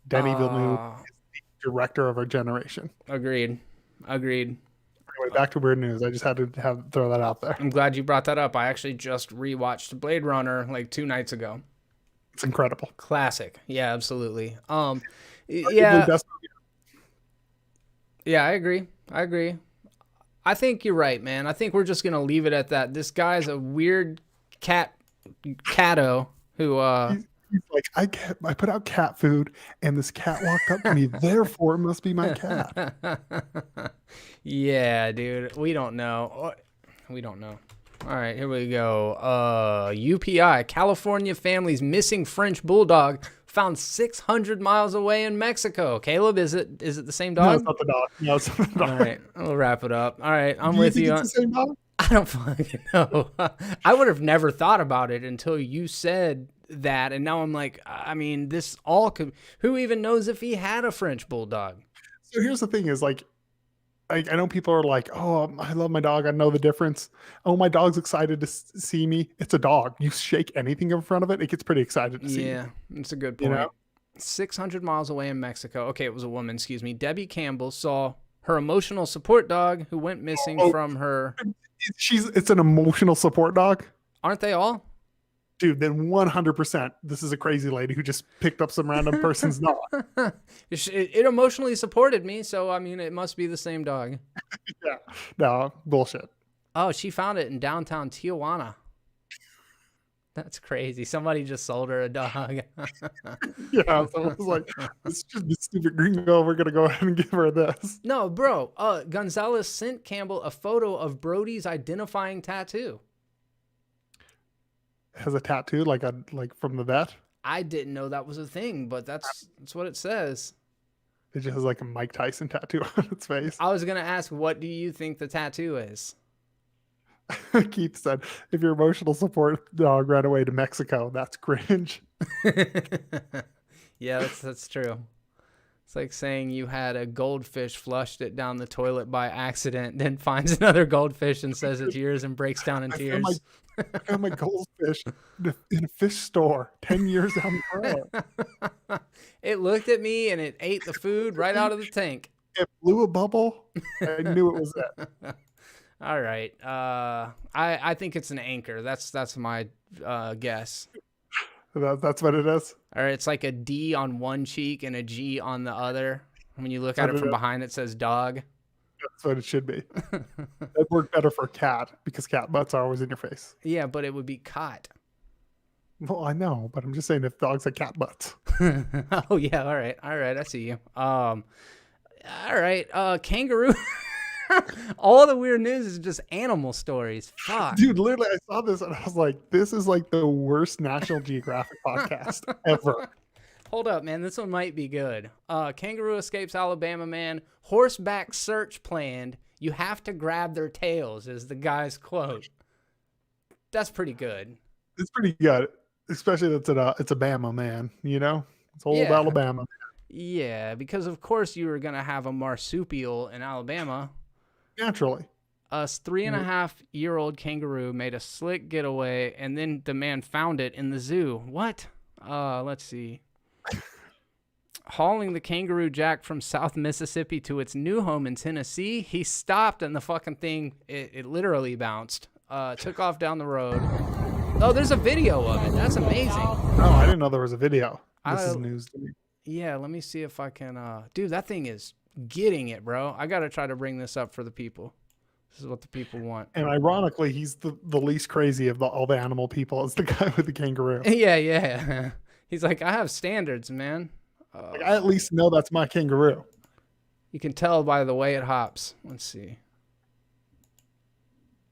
Denis Villeneuve is the director of our generation. Agreed. Anyway, back to weird news. I just had to throw that out there. I'm glad you brought that up. I actually just rewatched Blade Runner like 2 nights ago. It's incredible. Classic. Yeah, absolutely. Yeah. Yeah, I agree. I think you're right, man. I think we're just gonna leave it at that. This guy's a weird catto who He's like, I put out cat food and this cat walked up to me, therefore it must be my cat. Yeah, dude. We don't know. All right, here we go. UPI, California family's missing French bulldog found 600 miles away in Mexico. Caleb, is it the same dog? No, it's not the dog. No, it's not the dog. All right, we'll wrap it up. All right, I'm Do with you. you. Think it's the same dog? I don't fucking know. I would have never thought about it until you said that, and now I'm like, I mean, this all could. Who even knows if he had a French bulldog? So here's the thing: is like, I know people are like, "Oh, I love my dog. I know the difference. Oh, my dog's excited to see me." It's a dog. You shake anything in front of it, it gets pretty excited to see you. Yeah, that's a good point. You know? 600 miles away in Mexico. Okay, it was a woman. Excuse me. Debbie Campbell saw her emotional support dog who went missing from her. It's an emotional support dog. Aren't they all? Dude, then 100%, this is a crazy lady who just picked up some random person's dog. It emotionally supported me, so I mean, it must be the same dog. Yeah, no, bullshit. Oh, she found it in downtown Tijuana. That's crazy. Somebody just sold her a dog. Yeah, so it was like, it's just a stupid gringo. We're going to go ahead and give her this. No, bro. Gonzalez sent Campbell a photo of Brody's identifying tattoo. Has a tattoo like from the vet? I didn't know that was a thing, but that's what it says. It just has like a Mike Tyson tattoo on its face. I was gonna ask, what do you think the tattoo is? Keith said, if your emotional support dog ran away to Mexico, that's cringe. Yeah, that's true. It's like saying you had a goldfish, flushed it down the toilet by accident, then finds another goldfish and says it's yours and breaks down in tears. I found my goldfish in a fish store 10 years down the road. It looked at me and it ate the food right out of the tank. It blew a bubble. I knew it was it. All right. I think it's an anchor. That's my guess. That's what it is. Or it's like a D on one cheek and a G on the other. When you look at it from behind, it says dog. That's what it should be. It'd work better for a cat because cat butts are always in your face. Yeah, but it would be caught. Well, I know, but I'm just saying if dogs had cat butts. Oh yeah, all right, I see you. All right, kangaroo. All the weird news is just animal stories. Fuck. Dude, literally, I saw this and I was like, this is like the worst National Geographic podcast ever. Hold up, man. This one might be good. Kangaroo escapes Alabama man. Horseback search planned. You have to grab their tails is the guy's quote. That's pretty good. It's pretty good. Especially that it's a Bama, man. You know? It's old Alabama. Yeah, because of course you were going to have a marsupial in Alabama. Naturally. A 3.5-year-old kangaroo made a slick getaway, and then the man found it in the zoo. What? Let's see. Hauling the kangaroo jack from South Mississippi to its new home in Tennessee, he stopped and the fucking thing, it literally bounced. Took off down the road. Oh, there's a video of it. That's amazing. Oh, I didn't know there was a video. This is news to me. Yeah, let me see if I can. Dude, that thing is getting it, bro. I got to try to bring this up for the people. This is what the people want. And ironically, he's the least crazy of all the animal people. Is the guy with the kangaroo. Yeah. He's like, I have standards, man. Like, I at least know that's my kangaroo. You can tell by the way it hops. Let's see.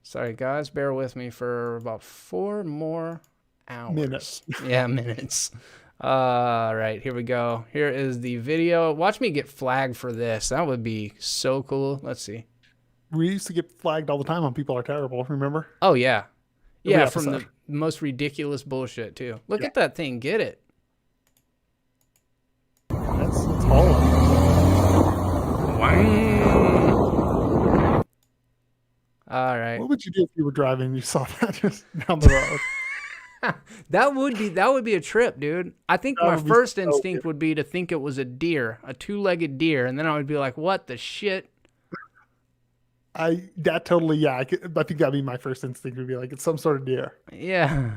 Sorry, guys. Bear with me for about 4 more hours. Minutes. Yeah, minutes. All right, here we go. Here is the video. Watch me get flagged for this. That would be so cool. Let's see. We used to get flagged all the time on People Are Terrible, remember? Oh, yeah. Yeah, Every from the episode. most ridiculous bullshit, too. Look at that thing. Get it. That's all of Wow. All right. What would you do if you were driving and you saw that just down the road? That would be a trip, dude. I think That my would be first so instinct weird. would be to think it was a deer, a 2-legged deer, and then I would be like, "What the shit?" I think that'd be my first instinct, would be like, it's some sort of deer. Yeah.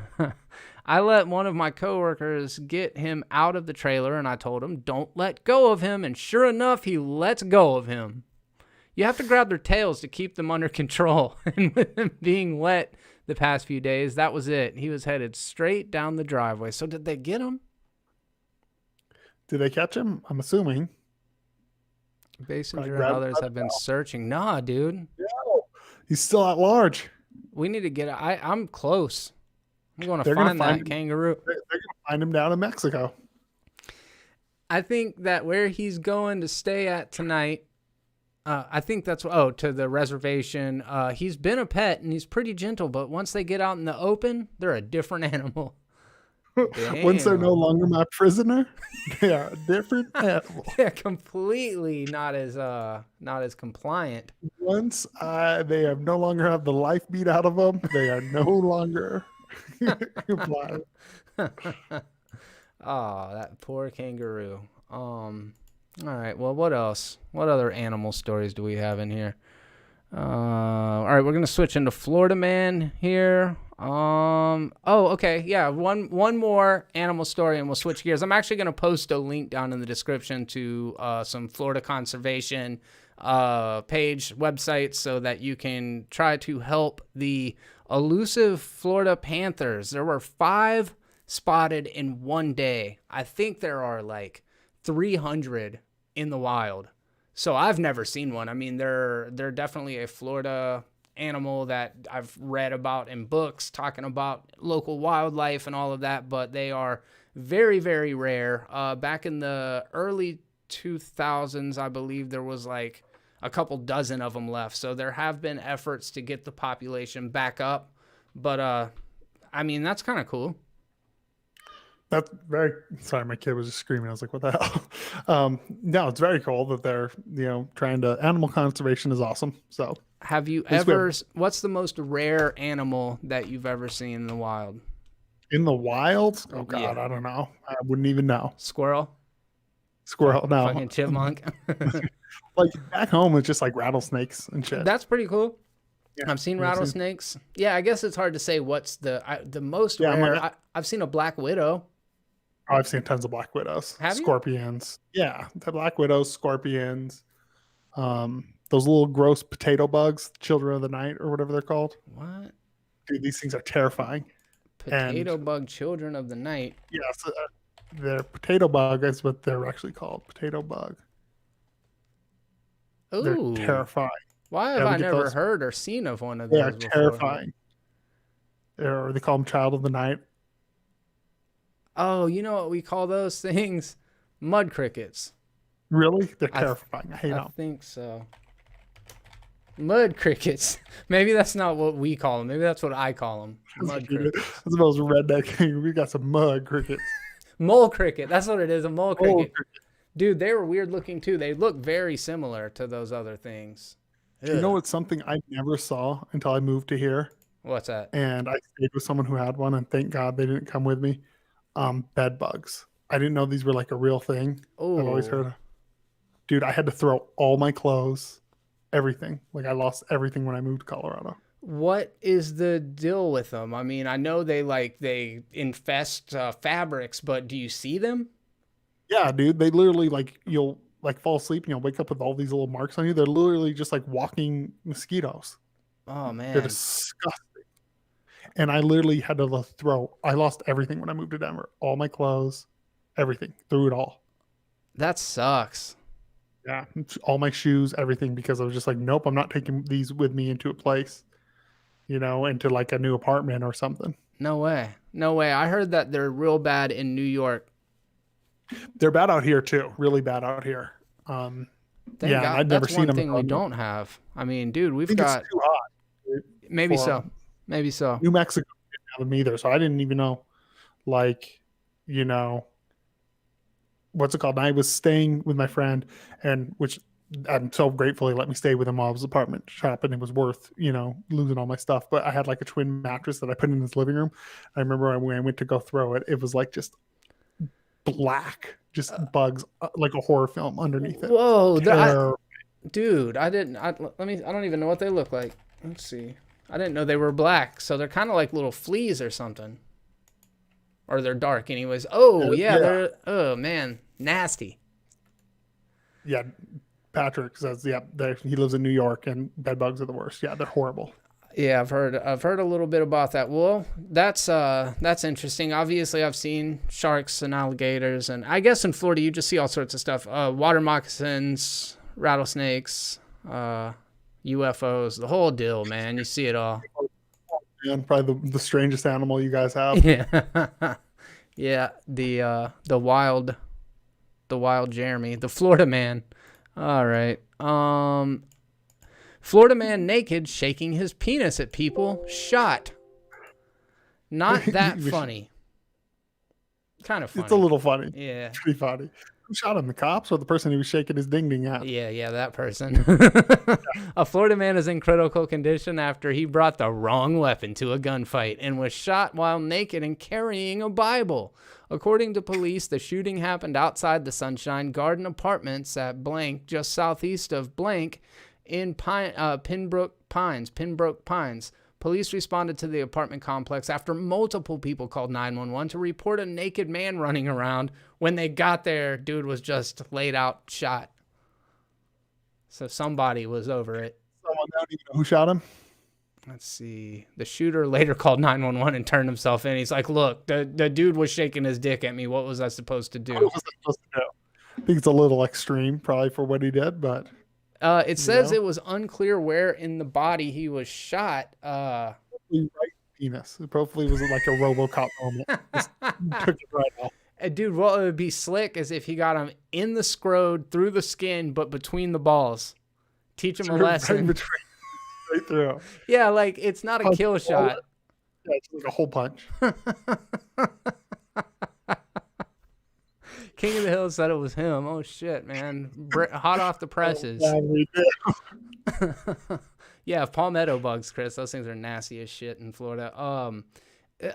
I let one of my coworkers get him out of the trailer, and I told him, "Don't let go of him." And sure enough, he lets go of him. You have to grab their tails to keep them under control. And with him being wet the past few days, that was it. He was headed straight down the driveway. So did they get him? Did they catch him? I'm assuming. Basinger and grab others have been searching. Nah, dude. No, he's still at large. We need to get I'm close. I'm going to They're gonna find that find him. kangaroo. They're going to find him down in Mexico. I think that where he's going to stay at tonight, I think that's, to the reservation. He's been a pet and he's pretty gentle, but once they get out in the open, they're a different animal. Once they're no Damn. longer my prisoner, they are a different animal. Yeah, completely not as compliant. Once they have no longer have the life beat out of them, they are no longer compliant. Oh, that poor kangaroo. All right. Well, what else? What other animal stories do we have in here? All right, we're gonna switch into Florida Man here. Okay, yeah, one more animal story, and we'll switch gears. I'm actually gonna post a link down in the description to some Florida conservation page websites so that you can try to help the elusive Florida panthers. There were 5 spotted in one day. I think there are like 300 in the wild. So I've never seen one. I mean, they're definitely a Florida animal that I've read about in books talking about local wildlife and all of that, but they are very, very rare. Back in the early 2000s, I believe there was like a couple dozen of them left. So there have been efforts to get the population back up, but I mean, that's kind of cool. That's very sorry. My kid was just screaming. I was like, "What the hell?" No, it's very cool that they're trying to. Animal conservation is awesome. So, Have you It's good. ever? What's the most rare animal that you've ever seen in the wild? in the wild, oh god, Yeah. I don't know. I wouldn't even know. Squirrel? Squirrel, no. Fucking chipmunk? Like back home, it's just like rattlesnakes and shit. That's pretty cool. Yeah, I've seen you've seen- rattlesnakes. Yeah, I guess it's hard to say what's the most Yeah, I'm rare. like- I've seen a black widow. Oh, I've seen tons of black widows, Have you? scorpions. Yeah, the black widows, scorpions. Those little gross potato bugs, children of the night or whatever they're called. What? Dude, these things are terrifying. Potato bug children of the night. Yeah, so, they're potato bug is what they're actually called. Potato bug. They're Ooh. terrifying. Why have Yeah, we I get never those. heard or seen of one of They those are before? terrifying. Or they call them child of the night. Oh, you know what we call those things? Mud crickets. Really? They're I- terrifying. I hate I them. think so. Mud crickets. Maybe that's not what we call them. Maybe that's what I call them. Mud crickets. That's the most redneck thing. We got some mud crickets. Mole cricket. That's what it is. A mole cricket. Oh, Dude, they were weird looking too. They look very similar to those other things. you know Ugh. what's something I never saw until I moved to here? What's that? And I stayed with someone who had one, and thank God they didn't come with me. Bed bugs. I didn't know these were like a real thing. I've always Oh, heard. Dude, I had to throw all my clothes, everything. Like I lost everything when I moved to Colorado. what is the deal with them? I mean, I know they infest fabrics, but do you see them? Yeah, dude. They literally like you'll like fall asleep and you'll wake up with all these little marks on you. They're literally just like walking mosquitoes. Oh They're man, disgusting. And I literally had to throw. I lost everything when I moved to Denver. All my clothes, everything. Threw it all. that sucks. Yeah, all my shoes, everything, because I was just like, nope, I'm not taking these with me into a place, into like a new apartment or something. No way. No way. I heard that they're real bad in New York. They're bad out here too. Really bad out here. Thank And God. I'd never That's seen one them. thing we don't have. I mean, dude, I we've think got it's too hot. maybe for so. Maybe so. New Mexico didn't have them either, so I didn't even know, like, you know, what's it called? And I was staying with my friend, and which I'm so grateful he let me stay with him while I was apartment shopping. It was worth, losing all my stuff. But I had like a twin mattress that I put in his living room. I remember when I went to go throw it, it was like just black, just bugs, like a horror film underneath it. Whoa, Terrible. dude! I didn't. I don't even know what they look like. Let's see. I didn't know they were black, so they're kind of like little fleas or something, or they're dark, anyways. Oh yeah, they're. Oh man, nasty. Yeah, Patrick says, yeah, he lives in New York, and bed bugs are the worst. Yeah, they're horrible. Yeah, I've heard a little bit about that. Well, that's interesting. Obviously, I've seen sharks and alligators, and I guess in Florida you just see all sorts of stuff. Water moccasins, rattlesnakes, UFOs, the whole deal, man. You see it all. And probably the strangest animal you guys have. Yeah. Yeah, the wild Jeremy, the Florida man. All right. Florida man naked shaking his penis at people, shot. Not that funny. Kind of funny. It's a little funny. Yeah. It's pretty funny. Who shot him? The cops or the person he was shaking his ding ding at? Yeah, that person. A Florida man is in critical condition after he brought the wrong weapon to a gunfight and was shot while naked and carrying a Bible. According to police, the shooting happened outside the Sunshine Garden Apartments at blank, just southeast of blank, in Pembroke Pines. Police responded to the apartment complex after multiple people called 911 to report a naked man running around. When they got there, dude was just laid out, shot. So somebody was over it. Someone don't even know who shot him. Let's see. The shooter later called 911 and turned himself in. He's like, look, the dude was shaking his dick at me. What was I supposed to do? What was I supposed to do? I think it's a little extreme probably for what he did, but... It says it was unclear where in the body he was shot. Right penis. It probably was like a RoboCop moment. Just took it right off. Dude, what would be slick is if he got him in the scrode, through the skin, but between the balls. Teach him a lesson. Right through. Yeah, like it's not a kill shot. Yeah, it's like a hole punch. King of the Hill said it was him. Oh shit, man! Hot off the presses. Yeah, we did. Yeah, palmetto bugs, Chris. Those things are nasty as shit in Florida.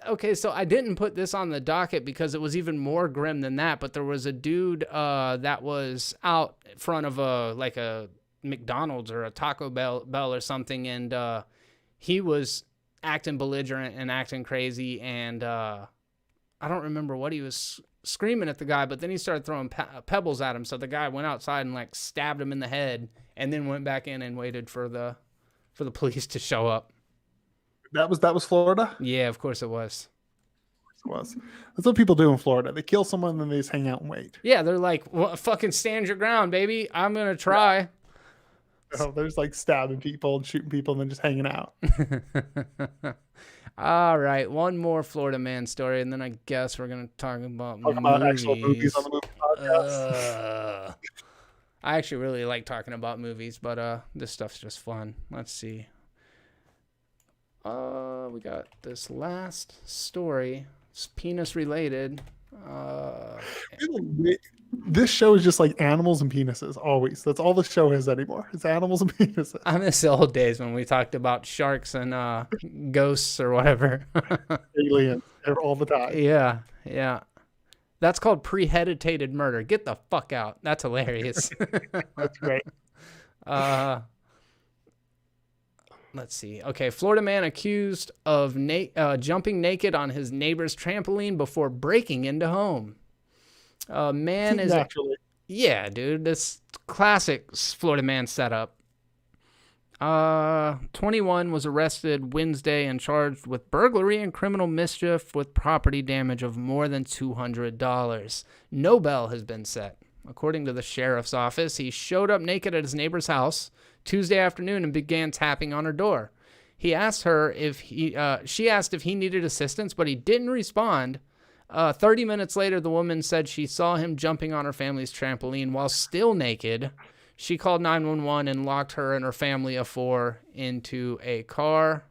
Okay, so I didn't put this on the docket because it was even more grim than that. But there was a dude that was out front of a McDonald's or a Taco Bell or something, and he was acting belligerent and acting crazy, and I don't remember what he was screaming at the guy, but then he started throwing pebbles at him. So the guy went outside and like stabbed him in the head, and then went back in and waited for the police to show up. That was Florida? Yeah, of course it was. It was. That's what people do in Florida. They kill someone and then they just hang out and wait. Yeah, they're like, well, fucking stand your ground, baby. I'm gonna try. Oh, there's like stabbing people and shooting people and then just hanging out. All right, one more Florida man story, and then I guess we're gonna talk about actual movies on the movie podcast. I actually really like talking about movies, but this stuff's just fun. Let's see. We got this last story. It's penis related. This show is just like animals and penises, always. That's all the show is anymore. It's animals and penises. I miss the old days when we talked about sharks and ghosts or whatever. Aliens all the time. Yeah. That's called premeditated murder. Get the fuck out. That's hilarious. That's great. Let's see. Okay, Florida man accused of jumping naked on his neighbor's trampoline before breaking into home. Man is Yeah, dude, this classic Florida man setup. 21 was arrested Wednesday and charged with burglary and criminal mischief with property damage of more than $200. No bail has been set. According to the sheriff's office, he showed up naked at his neighbor's house Tuesday afternoon and began tapping on her door. She asked if he needed assistance, but he didn't respond. 30 minutes later, the woman said she saw him jumping on her family's trampoline while still naked. She called 911 and locked her and her family of four into a car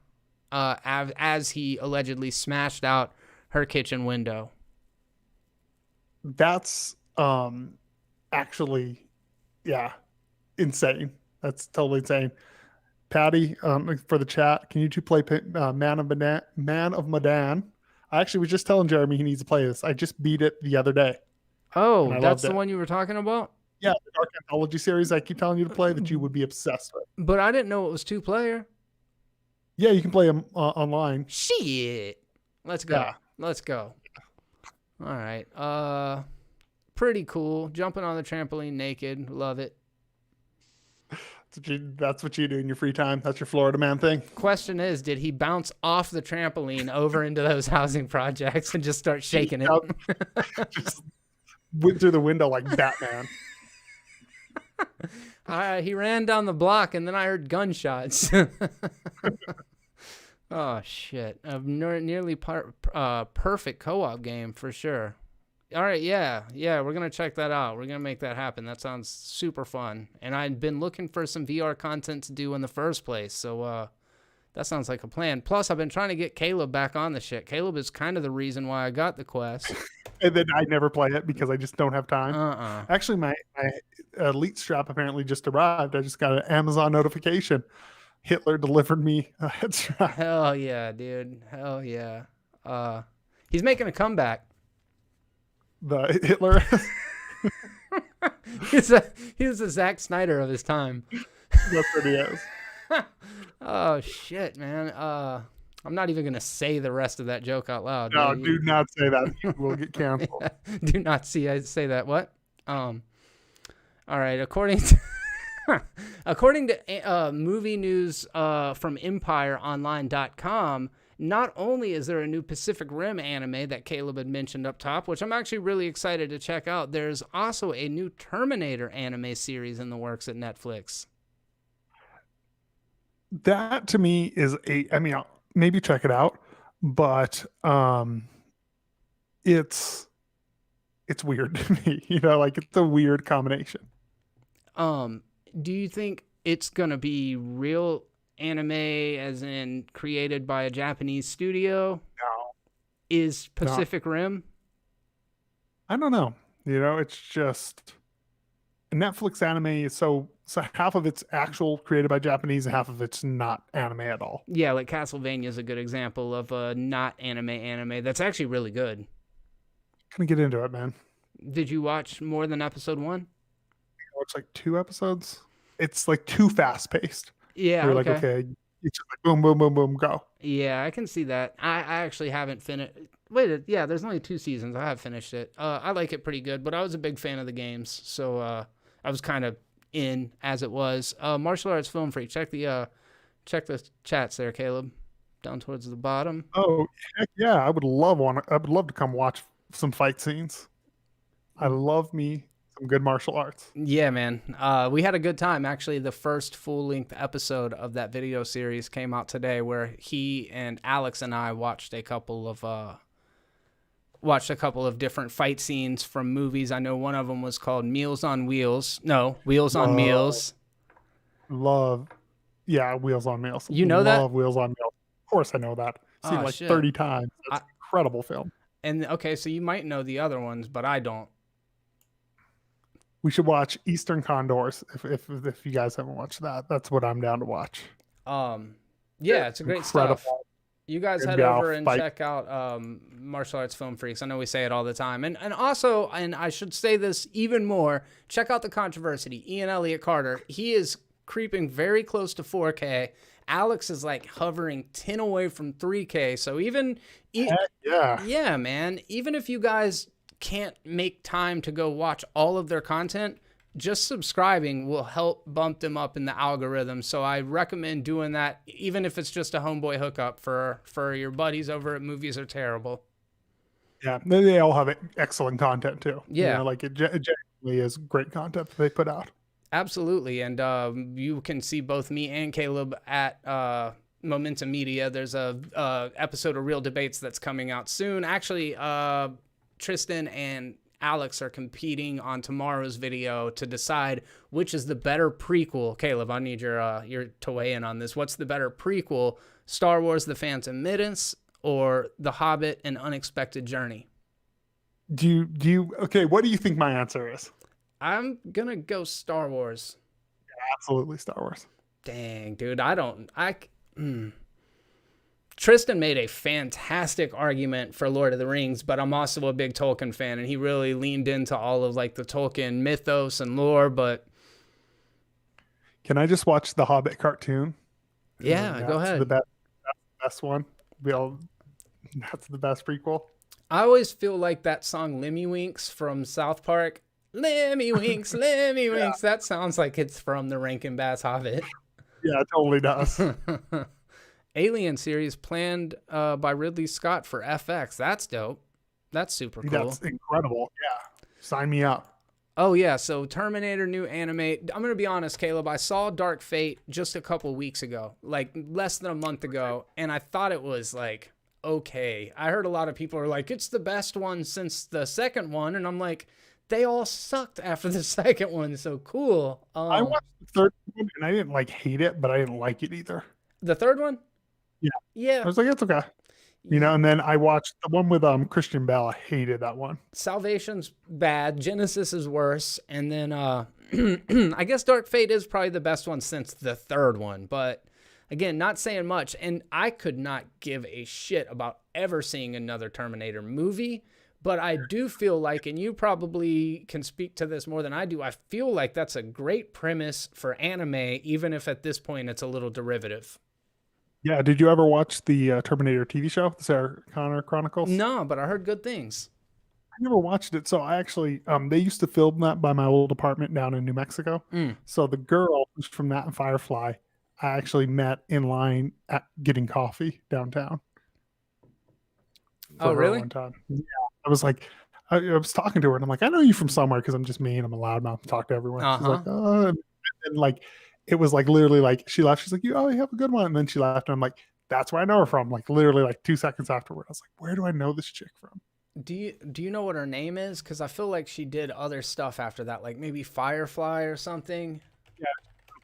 as he allegedly smashed out her kitchen window. That's actually, yeah, insane. That's totally insane. Patty, for the chat, can you two play Man of Medan? I actually was just telling Jeremy he needs to play this. I just beat it the other day. Oh, that's the one you were talking about? Yeah, the Dark Anthology series I keep telling you to play that you would be obsessed with. But I didn't know it was 2-player. Yeah, you can play them online. Shit. Let's go. Yeah. Let's go. All right. Pretty cool. Jumping on the trampoline naked. Love it. That's what you do in your free time. That's your Florida man thing. Question is, did he bounce off the trampoline over into those housing projects and just start shaking it? Just went through the window like Batman. He ran down the block and then I heard gunshots. Oh, shit. A nearly perfect co-op game for sure. All right, yeah, we're going to check that out. We're going to make that happen. That sounds super fun. And I'd been looking for some VR content to do in the first place, so that sounds like a plan. Plus, I've been trying to get Caleb back on the shit. Caleb is kind of the reason why I got the Quest. And then I never play it because I just don't have time. Actually, my Elite strap apparently just arrived. I just got an Amazon notification. Hitler delivered me a head strap. Hell yeah, dude. Hell yeah. He's making a comeback. The Hitler. He's the Zack Snyder of his time. That's what he is. Oh shit, man. I'm not even gonna say the rest of that joke out loud. No, do not say that. You will get canceled. Yeah, do not say that. What? All right. According to movie news from EmpireOnline.com. Not only is there a new Pacific Rim anime that Caleb had mentioned up top, which I'm actually really excited to check out, there's also a new Terminator anime series in the works at Netflix. That to me is I'll maybe check it out, but it's weird to me, like it's a weird combination. Do you think it's gonna be real anime as in created by a Japanese studio? No. Is Pacific Rim? I don't know. It's just Netflix anime is so half of it's actual created by Japanese and half of it's not anime at all. Yeah, like Castlevania is a good example of a not anime that's actually really good. Gonna get into it, man. Did you watch more than episode 1? I watched like 2 episodes. It's like too fast paced. Yeah, You're like, okay, it's just like boom, boom, boom, boom, go. Yeah, I can see that. I actually haven't finished. Wait, yeah, there's only 2 seasons. I have finished it. I like it pretty good, but I was a big fan of the games, so I was kind of in as it was. Martial Arts Film Freak. Check the chats there, Caleb, down towards the bottom. Oh, heck yeah! I would love to come watch some fight scenes. I love me some good martial arts. Yeah, man. We had a good time. Actually, the first full-length episode of that video series came out today, where he and Alex and I watched a couple of different fight scenes from movies. I know one of them was called Wheels on Meals. Wheels on Meals. Yeah, Wheels on Meals. You know that? Love Wheels on Meals. Of course I know that. I've seen it 30 times. It's an incredible film. And okay, so you might know the other ones, but I don't. We should watch Eastern Condors if you guys haven't watched that. That's what I'm down to watch. Yeah, it's a great stuff. You guys head over and check out Martial Arts Film Freaks. I know we say it all the time. And also, and I should say this even more, check out The Controversy. Ian Elliott Carter. He is creeping very close to 4K. Alex is like hovering 10 away from 3K. So even... yeah, man. Even if you guys can't make time to go watch all of their content, just subscribing will help bump them up in the algorithm. So I recommend doing that, even if it's just a homeboy hookup for your buddies over at Movies Are Terrible. Yeah, they all have excellent content too. Yeah. Like it genuinely is great content that they put out. Absolutely. And you can see both me and Caleb at Momentum Media. There's a episode of Real Debates that's coming out soon. Actually, Tristan and Alex are competing on tomorrow's video to decide which is the better prequel. Caleb, I need your to weigh in on this. What's the better prequel, Star Wars: The Phantom Menace or The Hobbit: An Unexpected Journey? Okay, what do you think my answer is? I'm gonna go Star Wars. Absolutely Star Wars. Dang, dude, Tristan made a fantastic argument for Lord of the Rings, but I'm also a big Tolkien fan, and he really leaned into all of like the Tolkien mythos and lore. But can I just watch the Hobbit cartoon? Yeah, go ahead. The best one. That's the best prequel. I always feel like that song Lemmy Winks from South Park. Lemmy Winks, Lemmy Winks. That sounds like it's from the Rankin Bass Hobbit. Yeah, it totally does. Alien series planned by Ridley Scott for FX. That's dope. That's super cool. That's incredible. Yeah. Sign me up. Oh, yeah. So Terminator, new anime. I'm going to be honest, Caleb. I saw Dark Fate just a couple weeks ago, like less than a month ago, and I thought it was like, okay. I heard a lot of people are like, it's the best one since the second one, and I'm like, they all sucked after the second one. So cool. I watched the third one, and I didn't like hate it, but I didn't like it either. The third one? Yeah. Yeah. I was like, it's okay. And then I watched the one with Christian Bale. I hated that one. Salvation's bad. Genesis is worse. And then I guess Dark Fate is probably the best one since the third one. But again, not saying much. And I could not give a shit about ever seeing another Terminator movie. But I do feel like, and you probably can speak to this more than I do, I feel like that's a great premise for anime, even if at this point it's a little derivative. Yeah, did you ever watch the Terminator TV show, the Sarah Connor Chronicles? No, but I heard good things. I never watched it, so I actually, they used to film that by my old apartment down in New Mexico. So the girl who's from that and Firefly, I actually met in line at getting coffee downtown. Oh, really? One time. Yeah, I was like, I was talking to her, and I'm like, I know you from somewhere because I'm just me and I'm a loudmouth and talk to everyone. She's like, oh, and like, it was like literally like she left. She's like, you have a good one. And then she left, and I'm like, that's where I know her from. Like literally like 2 seconds afterward, I was like, where do I know this chick from? Do you know what her name is? Because I feel like she did other stuff after that, like maybe Firefly or something. Yeah,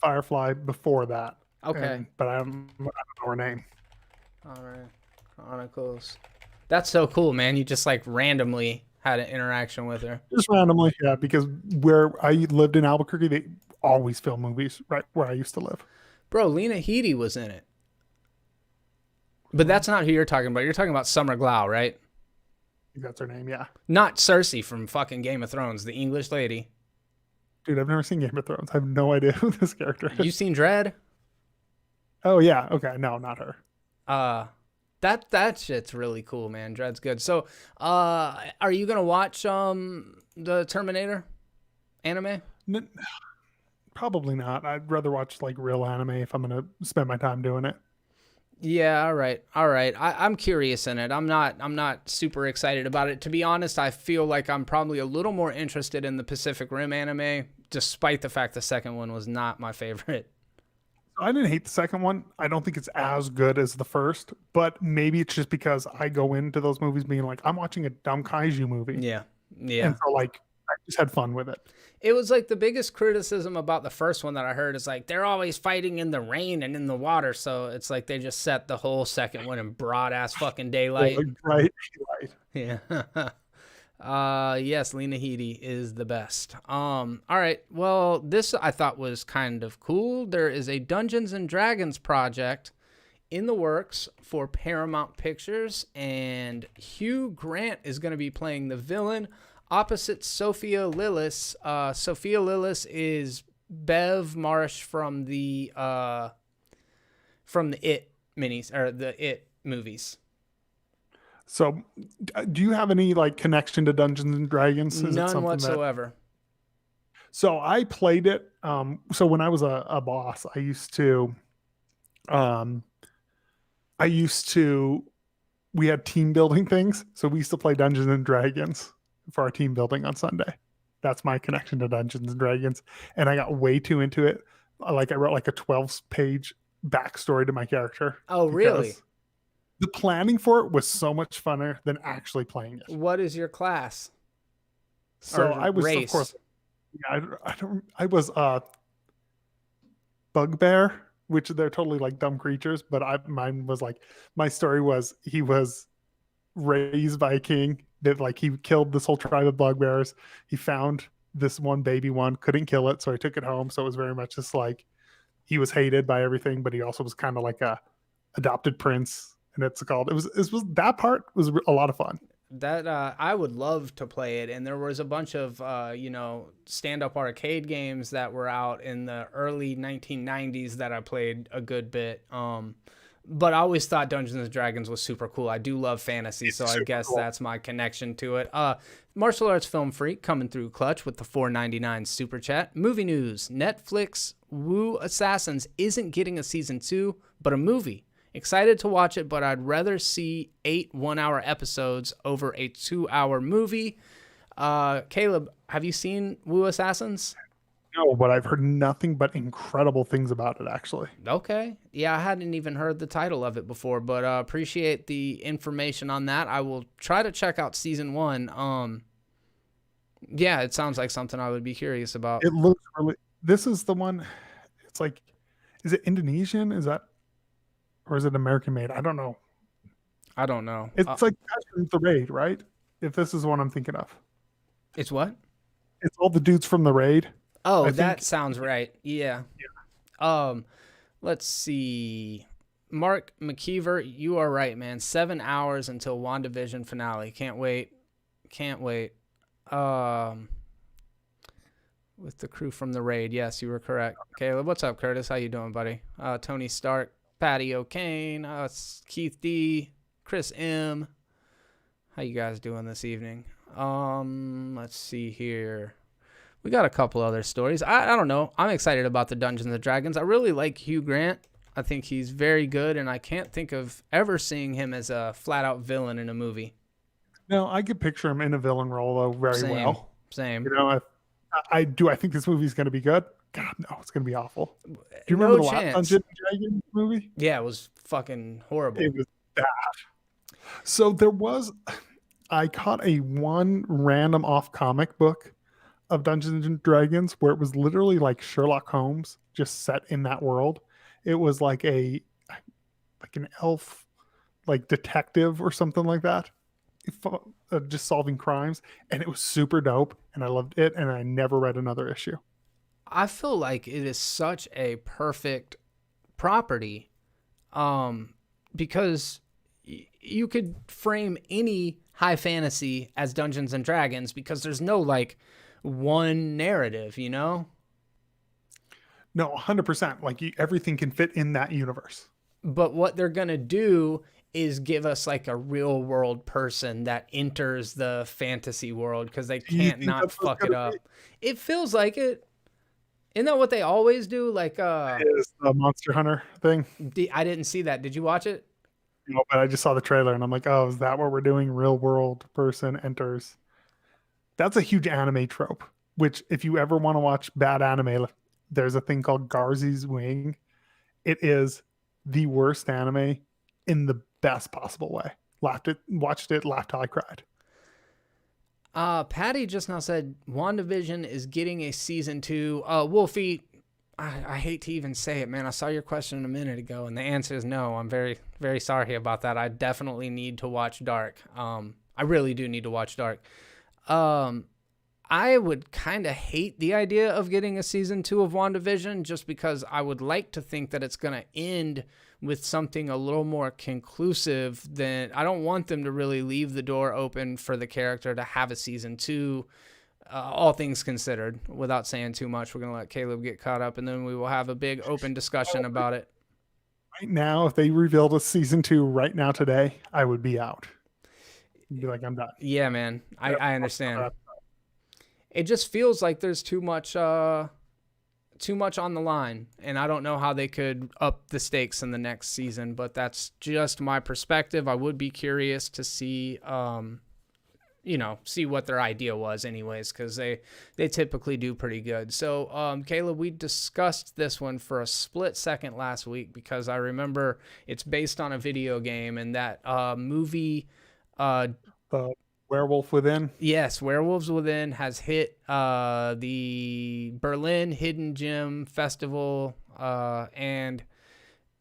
Firefly before that. Okay, but I don't know her name. All right, Chronicles. That's so cool, man. You just like randomly had an interaction with her. Just randomly, yeah. Because where I lived in Albuquerque, they always film movies right where I used to live. Bro, Lena Headey was in it. But that's not who you're talking about. You're talking about Summer Glau, right? I think that's her name, yeah. Not Cersei from fucking Game of Thrones, the English lady. Dude, I've never seen Game of Thrones. I have no idea who this character is. You seen Dredd? Oh, yeah. Okay. No, not her. That shit's really cool, man. Dread's good. So, are you gonna watch the Terminator anime? Probably not. I'd rather watch like real anime if I'm gonna spend my time doing it. Yeah, all right. I'm curious in it. I'm not super excited about it. To be honest, I feel like I'm probably a little more interested in the Pacific Rim anime, despite the fact the second one was not my favorite. I didn't hate the second one. I don't think it's as good as the first, but maybe it's just because I go into those movies being like, I'm watching a dumb kaiju movie. Yeah. And so like, I just had fun with it. It was like the biggest criticism about the first one that I heard is like, they're always fighting in the rain and in the water. So it's like, they just set the whole second one in broad ass fucking daylight. Right. Yeah. Yes, Lena Headey is the best. All right. Well, this I thought was kind of cool. There is a Dungeons and Dragons project in the works for Paramount Pictures, and Hugh Grant is going to be playing the villain opposite Sophia Lillis. Sophia Lillis is Bev Marsh from the It minis or the It movies. So, do you have any like connection to Dungeons and Dragons? Is it None something that? whatsoever. So I played it. So when I was a boss, um, I used to. We had team building things, so we used to play Dungeons and Dragons for our team building on Sunday. That's my connection to Dungeons and Dragons, and I got way too into it. Like I wrote like a 12-page backstory to my character Oh, really? because the planning for it was so much funner than actually playing it. What is your class So or I was, of race? course, yeah, I don't. I was bugbear, which they're totally like dumb creatures. But mine was like my story was he was raised by a king that like he killed this whole tribe of bugbears. He found this one baby one, couldn't kill it, so he took it home. So it was very much just like he was hated by everything, but he also was kind of like a adopted prince. And it's called it was that part was a lot of fun. That I would love to play it, and there was a bunch of stand-up arcade games that were out in the early 1990s that I played a good bit. But I always thought Dungeons and Dragons was super cool. I do love fantasy, so I guess Cool. that's my connection to it. Martial arts film freak coming through clutch with the $4.99 super chat. Movie news: Netflix Wu Assassins isn't getting a season 2, but a movie. Excited to watch it, but I'd rather see 8 one-hour episodes over a 2-hour movie. Caleb, have you seen Wu Assassins? No, but I've heard nothing but incredible things about it, actually. Okay. Yeah, I hadn't even heard the title of it before, but appreciate the information on that. I will try to check out season 1. Yeah, it sounds like something I would be curious about. It looks really. This is the one. It's like, is it Indonesian? Is that, or is it American made? I don't know. I don't know. It's like the Raid, right? If this is what I'm thinking of, It's what? it's all the dudes from the Raid. Oh, I that think. sounds right. Yeah. Let's see. Mark McKeever, you are right, man. 7 hours until WandaVision finale. Can't wait. Can't wait. With the crew from the Raid. Yes, you were correct. Caleb, what's up, Curtis? How you doing, buddy? Tony Stark, Patty O'Kane, Keith D, Chris M. How you guys doing this evening? Let's see here. We got a couple other stories. I don't know. I'm excited about the Dungeons and Dragons. I really like Hugh Grant. I think he's very good, and I can't think of ever seeing him as a flat-out villain in a movie. No, I could picture him in a villain role though very Same. well. Same. You know, I do. I think this movie's going to be good. God, no, it's going to be awful. Do you No remember the last chance. Dungeons and Dragons movie? Yeah, it was fucking horrible. It was bad. So there was. I caught a one random off comic book of Dungeons and Dragons where it was literally like Sherlock Holmes just set in that world. It was like an elf like detective or something like that, just solving crimes, and it was super dope and I loved it, and I never read another issue. I feel like it is such a perfect property, because you could frame any high fantasy as Dungeons and Dragons because there's no like one narrative, you know? No, 100%. Like everything can fit in that universe. But what they're going to do is give us like a real world person that enters the fantasy world because they Do you can't think not that's what's fuck it gonna up. be? It feels like it. Isn't that what they always do? Like, Is the Monster Hunter thing? I didn't see that. Did you watch it? No, but I just saw the trailer and I'm like, oh, is that what we're doing? Real world person enters. That's a huge anime trope. Which, if you ever want to watch bad anime, there's a thing called Garzy's Wing. It is the worst anime in the best possible way. Watched it, laughed till I cried. Patty just now said WandaVision is getting a season 2. Wolfie, I hate to even say it, man. I saw your question a minute ago, and the answer is no. I'm very, very sorry about that. I definitely need to watch Dark. I really do need to watch Dark. I would kind of hate the idea of getting a season 2 of WandaVision just because I would like to think that it's going to end with something a little more conclusive than I don't want them to really leave the door open for the character to have a season 2, all things considered. Without saying too much, we're going to let Caleb get caught up and then we will have a big open discussion about it. Right now, if they revealed a season 2 right now today, I would be out. You'd be like, I'm done. Yeah, man. I understand. It just feels like there's too much on the line, and I don't know how they could up the stakes in the next season, but that's just my perspective. I would be curious to see see what their idea was anyways, because they typically do pretty good. So, Caleb, we discussed this one for a split second last week because I remember it's based on a video game, and that movie... The Werewolf Within? Yes, Werewolves Within has hit the Berlin Hidden Gem Festival, and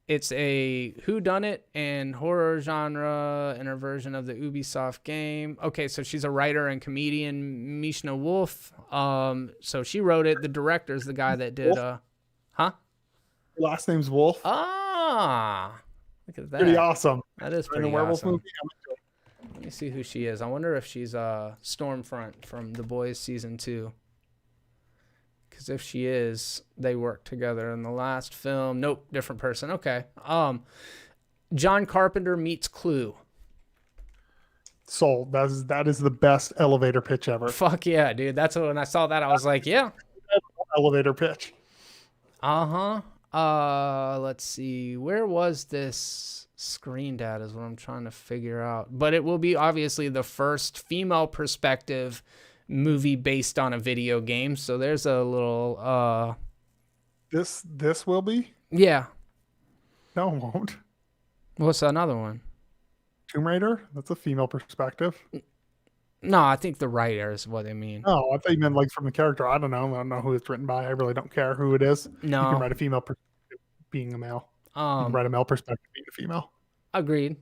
it's a whodunit and horror genre in her version of the Ubisoft game. Okay, so she's a writer and comedian, Mishna Wolf. So she wrote it. The director's the guy that did... Her Huh? last name's Wolf. Ah! Look at that. Pretty awesome. That is In pretty the Werewolf awesome. movie, Let me see who she is. I wonder if she's Stormfront from The Boys Season 2. Because if she is, they worked together in the last film. Nope, different person. Okay. John Carpenter meets Clue. sold. That is the best elevator pitch ever. Fuck yeah, dude. That's when I saw that, I was like, yeah. Elevator pitch. Let's see. Where was this screened at is what I'm trying to figure out. But it will be obviously the first female perspective movie based on a video game. So there's a little This will be? yeah. No, it won't. What's another one? Tomb Raider? That's a female perspective. No, I think the writer is what I mean. Oh, I thought you meant like from the character. I don't know who it's written by. I really don't care who it is. No. You can write a female perspective being a male. You can write a male perspective being a female. Agreed.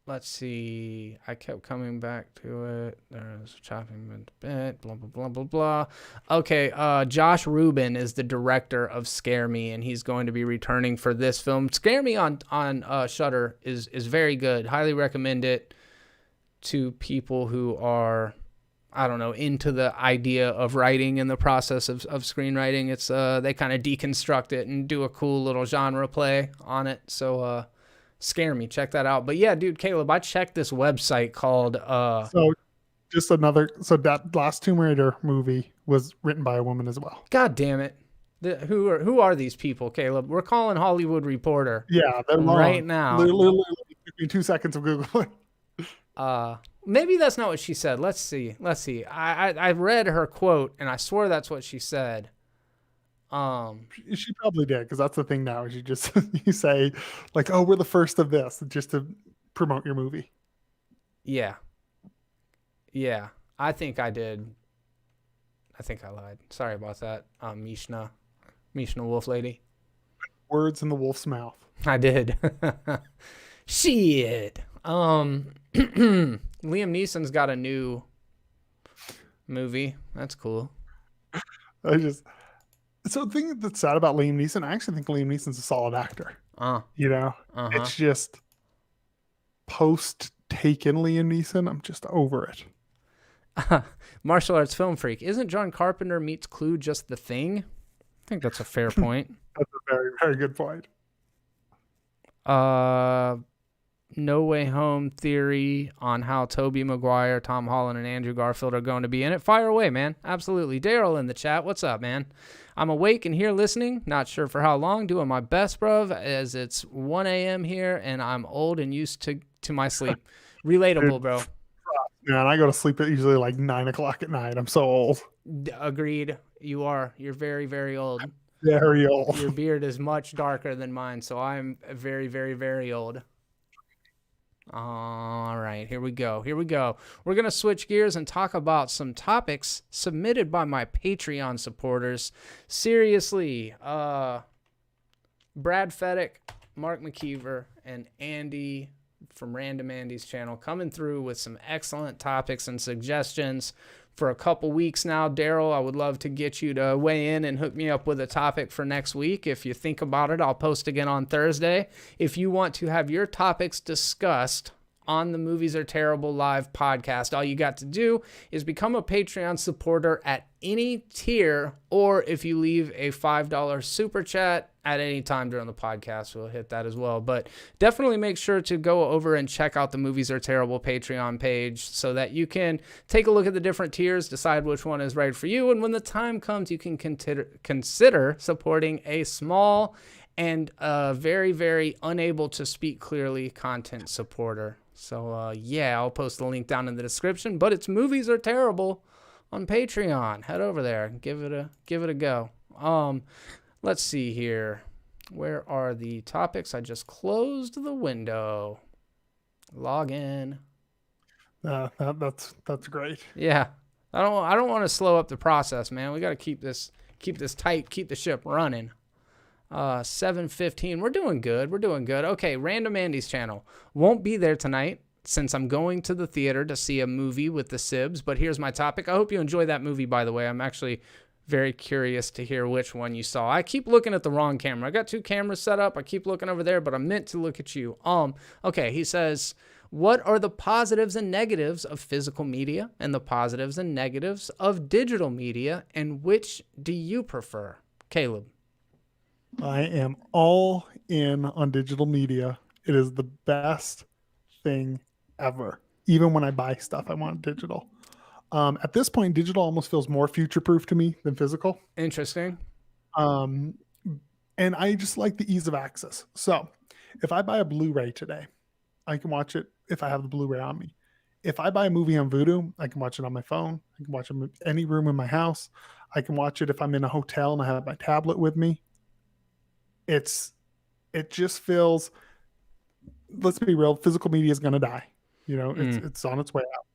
Let's see. I kept coming back to it. There's a chopping bit, blah, blah, blah, blah, blah. Okay, Josh Rubin is the director of Scare Me, and he's going to be returning for this film. Scare Me on Shudder is very good. Highly recommend it to people who are, I don't know, into the idea of writing and the process of screenwriting. It's they kind of deconstruct it and do a cool little genre play on it. So Scare Me, check that out. But yeah, dude, Caleb, I checked this website called so that last Tomb Raider movie was written by a woman as well. God damn it. Who are these people, Caleb? We're calling Hollywood Reporter. Yeah, they're long. Right now. Literally took me 2 seconds of Googling. Maybe that's not what she said. Let's see. I read her quote and I swore that's what she said. She probably did, because that's the thing now. You just you say like, "Oh, we're the first of this," just to promote your movie. Yeah. I think I did. I think I lied. Sorry about that, Mishna Wolf lady. Words in the wolf's mouth. I did. Shit. Liam Neeson's got a new movie. That's cool. So the thing that's sad about Liam Neeson, I actually think Liam Neeson's a solid actor. It's just post Taken Liam Neeson, I'm just over it. Martial arts film freak. Isn't John Carpenter meets Clue just the thing? I think that's a fair point. That's a very, very good point. No Way Home theory on how Tobey Maguire, Tom Holland, and Andrew Garfield are going to be in it. Fire away, man. Absolutely. Daryl in the chat. What's up, man? I'm awake and here listening. Not sure for how long. Doing my best, bruv, as it's 1 a.m. here, and I'm old and used to my sleep. Relatable, bro. Man, I go to sleep at usually like 9 o'clock at night. I'm so old. Agreed. You are. You're very, very old. Very old. Your beard is much darker than mine, so I'm very, very, very old. All right, here we go. We're going to switch gears and talk about some topics submitted by my Patreon supporters. Seriously, Brad Feddick, Mark McKeever, and Andy from Random Andy's channel coming through with some excellent topics and suggestions for a couple weeks now. Daryl, I would love to get you to weigh in and hook me up with a topic for next week. If you think about it, I'll post again on Thursday. If you want to have your topics discussed on the Movies Are Terrible live podcast, all you got to do is become a Patreon supporter at any tier, or if you leave a $5 super chat at any time during the podcast, we'll hit that as well. But definitely make sure to go over and check out the Movies Are Terrible Patreon page so that you can take a look at the different tiers, decide which one is right for you. And when the time comes, you can consider supporting a small and very, very unable to speak clearly content supporter. So, yeah, I'll post the link down in the description. But it's Movies Are Terrible on Patreon. Head over there. Give it a go. Let's see here. Where are the topics? I just closed the window. Log in. That's great. Yeah. I don't want to slow up the process, man. We got to keep this tight, keep the ship running. 7:15. We're doing good. Okay, Random Andy's channel. Won't be there tonight since I'm going to the theater to see a movie with the Sibs, but here's my topic. I hope you enjoy that movie, by the way. I'm actually very curious to hear which one you saw. I keep looking at the wrong camera. I got 2 cameras set up. I keep looking over there, but I meant to look at you. Okay, he says, what are the positives and negatives of physical media and the positives and negatives of digital media, and which do you prefer? Caleb. I am all in on digital media. It is the best thing ever. Even when I buy stuff, I want digital. At this point, digital almost feels more future-proof to me than physical. Interesting. And I just like the ease of access. So if I buy a Blu-ray today, I can watch it if I have the Blu-ray on me. If I buy a movie on Vudu, I can watch it on my phone. I can watch it in any room in my house. I can watch it if I'm in a hotel and I have my tablet with me. It just feels, let's be real, physical media is going to die. It's on its way out.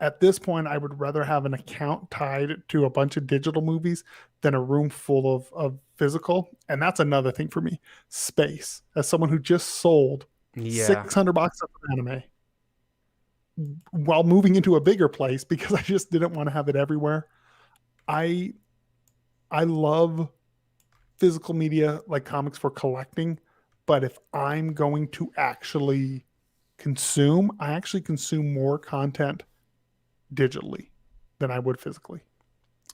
At this point, I would rather have an account tied to a bunch of digital movies than a room full of physical. And that's another thing for me. Space. As someone who just sold $600 of anime while moving into a bigger place because I just didn't want to have it everywhere. I love physical media like comics for collecting, but if I'm going to actually consume, I actually consume more content digitally than I would physically.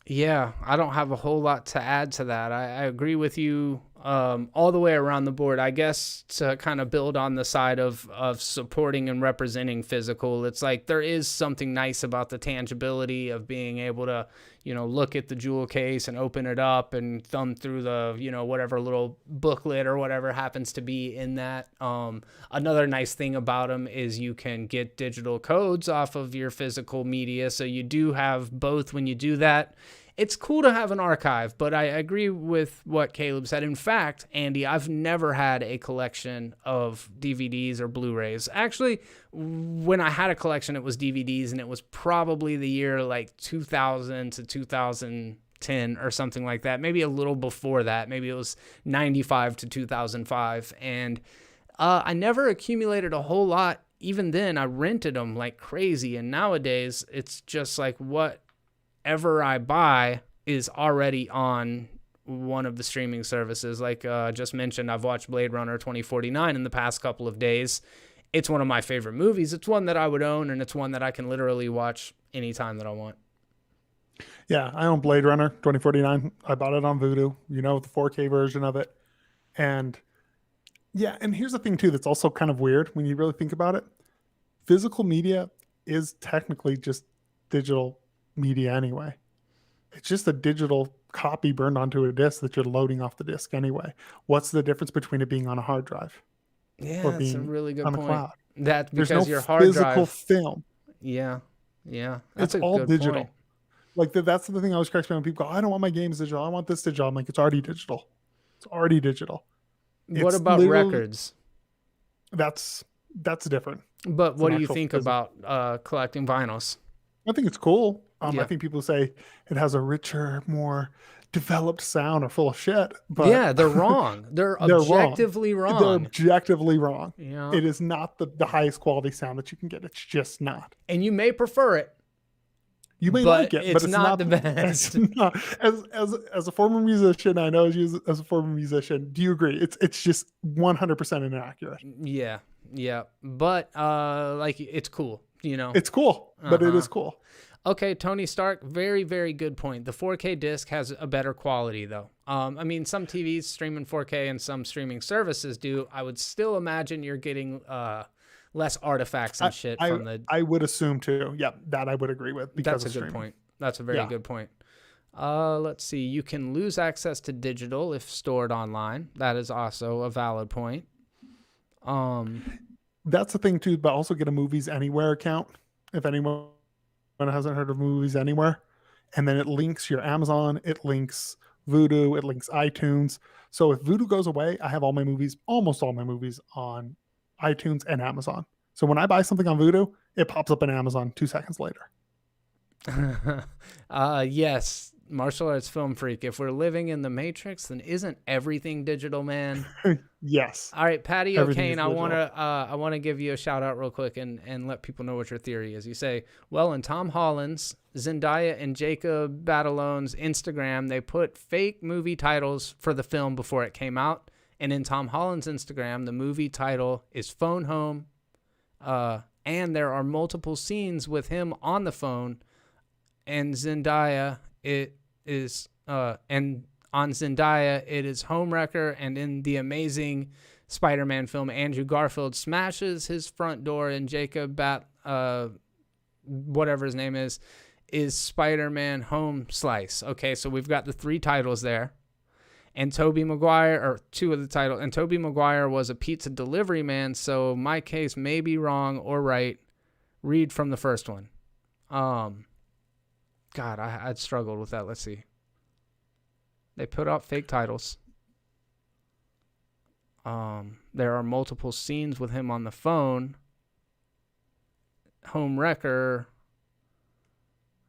Yeah, I don't have a whole lot to add to that. I agree with you all the way around the board. I guess to kind of build on the side of supporting and representing physical, it's like there is something nice about the tangibility of being able to, look at the jewel case and open it up and thumb through the, whatever little booklet or whatever happens to be in that. Another nice thing about them is you can get digital codes off of your physical media. So you do have both when you do that. It's cool to have an archive, but I agree with what Caleb said. In fact, Andy, I've never had a collection of DVDs or Blu-rays. Actually, when I had a collection, it was DVDs, and it was probably the year like 2000 to 2010 or something like that. Maybe a little before that. Maybe it was 95 to 2005. And I never accumulated a whole lot. Even then, I rented them like crazy. And nowadays, it's just like whatever I buy is already on one of the streaming services. Like just mentioned, I've watched Blade Runner 2049 in the past couple of days. It's one of my favorite movies. It's one that I would own, and it's one that I can literally watch anytime that I want. Yeah, I own Blade Runner 2049. I bought it on Vudu, the 4K version of it. And yeah, and here's the thing too that's also kind of weird when you really think about it. Physical media is technically just digital media anyway. It's just a digital copy burned onto a disc that you're loading off the disc anyway. What's the difference between it being on a hard drive? Yeah, that's a really good point. Cloud? That because there's no your hard physical drive film. Yeah, it's all digital. Point. Like that's the thing I always correct when people go, I don't want my games digital. I want this digital. I'm like, it's already digital. What about records? That's different. But what do you think about collecting vinyls? I think it's cool. I think people say it has a richer, more developed sound or full of shit. But yeah, they're wrong. They're objectively wrong. They're objectively wrong. Yeah. It is not the highest quality sound that you can get. It's just not. And you may prefer it. You may like it, but it's not the best. It's not. As a former musician, I know as a former musician, do you agree? It's just 100% inaccurate. Yeah. But like it's cool, It's cool, but it is cool. Okay, Tony Stark, very, very good point. The 4K disc has a better quality, though. I mean, some TVs stream in 4K and some streaming services do. I would still imagine you're getting less artifacts and shit from the... I would assume, too. Yeah, that I would agree with because That's of a good streaming. point. That's a very good point. Let's see. You can lose access to digital if stored online. That is also a valid point. That's the thing, too, but also get a Movies Anywhere account, if anyone hasn't heard of Movies Anywhere, and then it links your Amazon, it links Vudu, it links iTunes. So if Vudu goes away, I have almost all my movies on iTunes and Amazon. So when I buy something on Vudu, it pops up in Amazon 2 seconds later. Yes, martial arts film freak. If we're living in the Matrix, then isn't everything digital, man? Yes. All right, Patty Everything O'Kane, is digital. I wanna give you a shout out real quick and let people know what your theory is. You say, well, in Tom Holland's, Zendaya and Jacob Batalon's Instagram, they put fake movie titles for the film before it came out. And in Tom Holland's Instagram, the movie title is Phone Home. And there are multiple scenes with him on the phone. And Zendaya, it is, and on Zendaya, it is Homewrecker. And in the Amazing Spider-Man film, Andrew Garfield smashes his front door, and Jacob whatever his name is Spider-Man Home Slice. Okay, so we've got the 3 titles there. And Tobey Maguire, or 2 of the titles, and Tobey Maguire was a pizza delivery man, so my case may be wrong or right. Read from the first one. God, I'd struggled with that. Let's see. They put out fake titles. There are multiple scenes with him on the phone. Home Wrecker.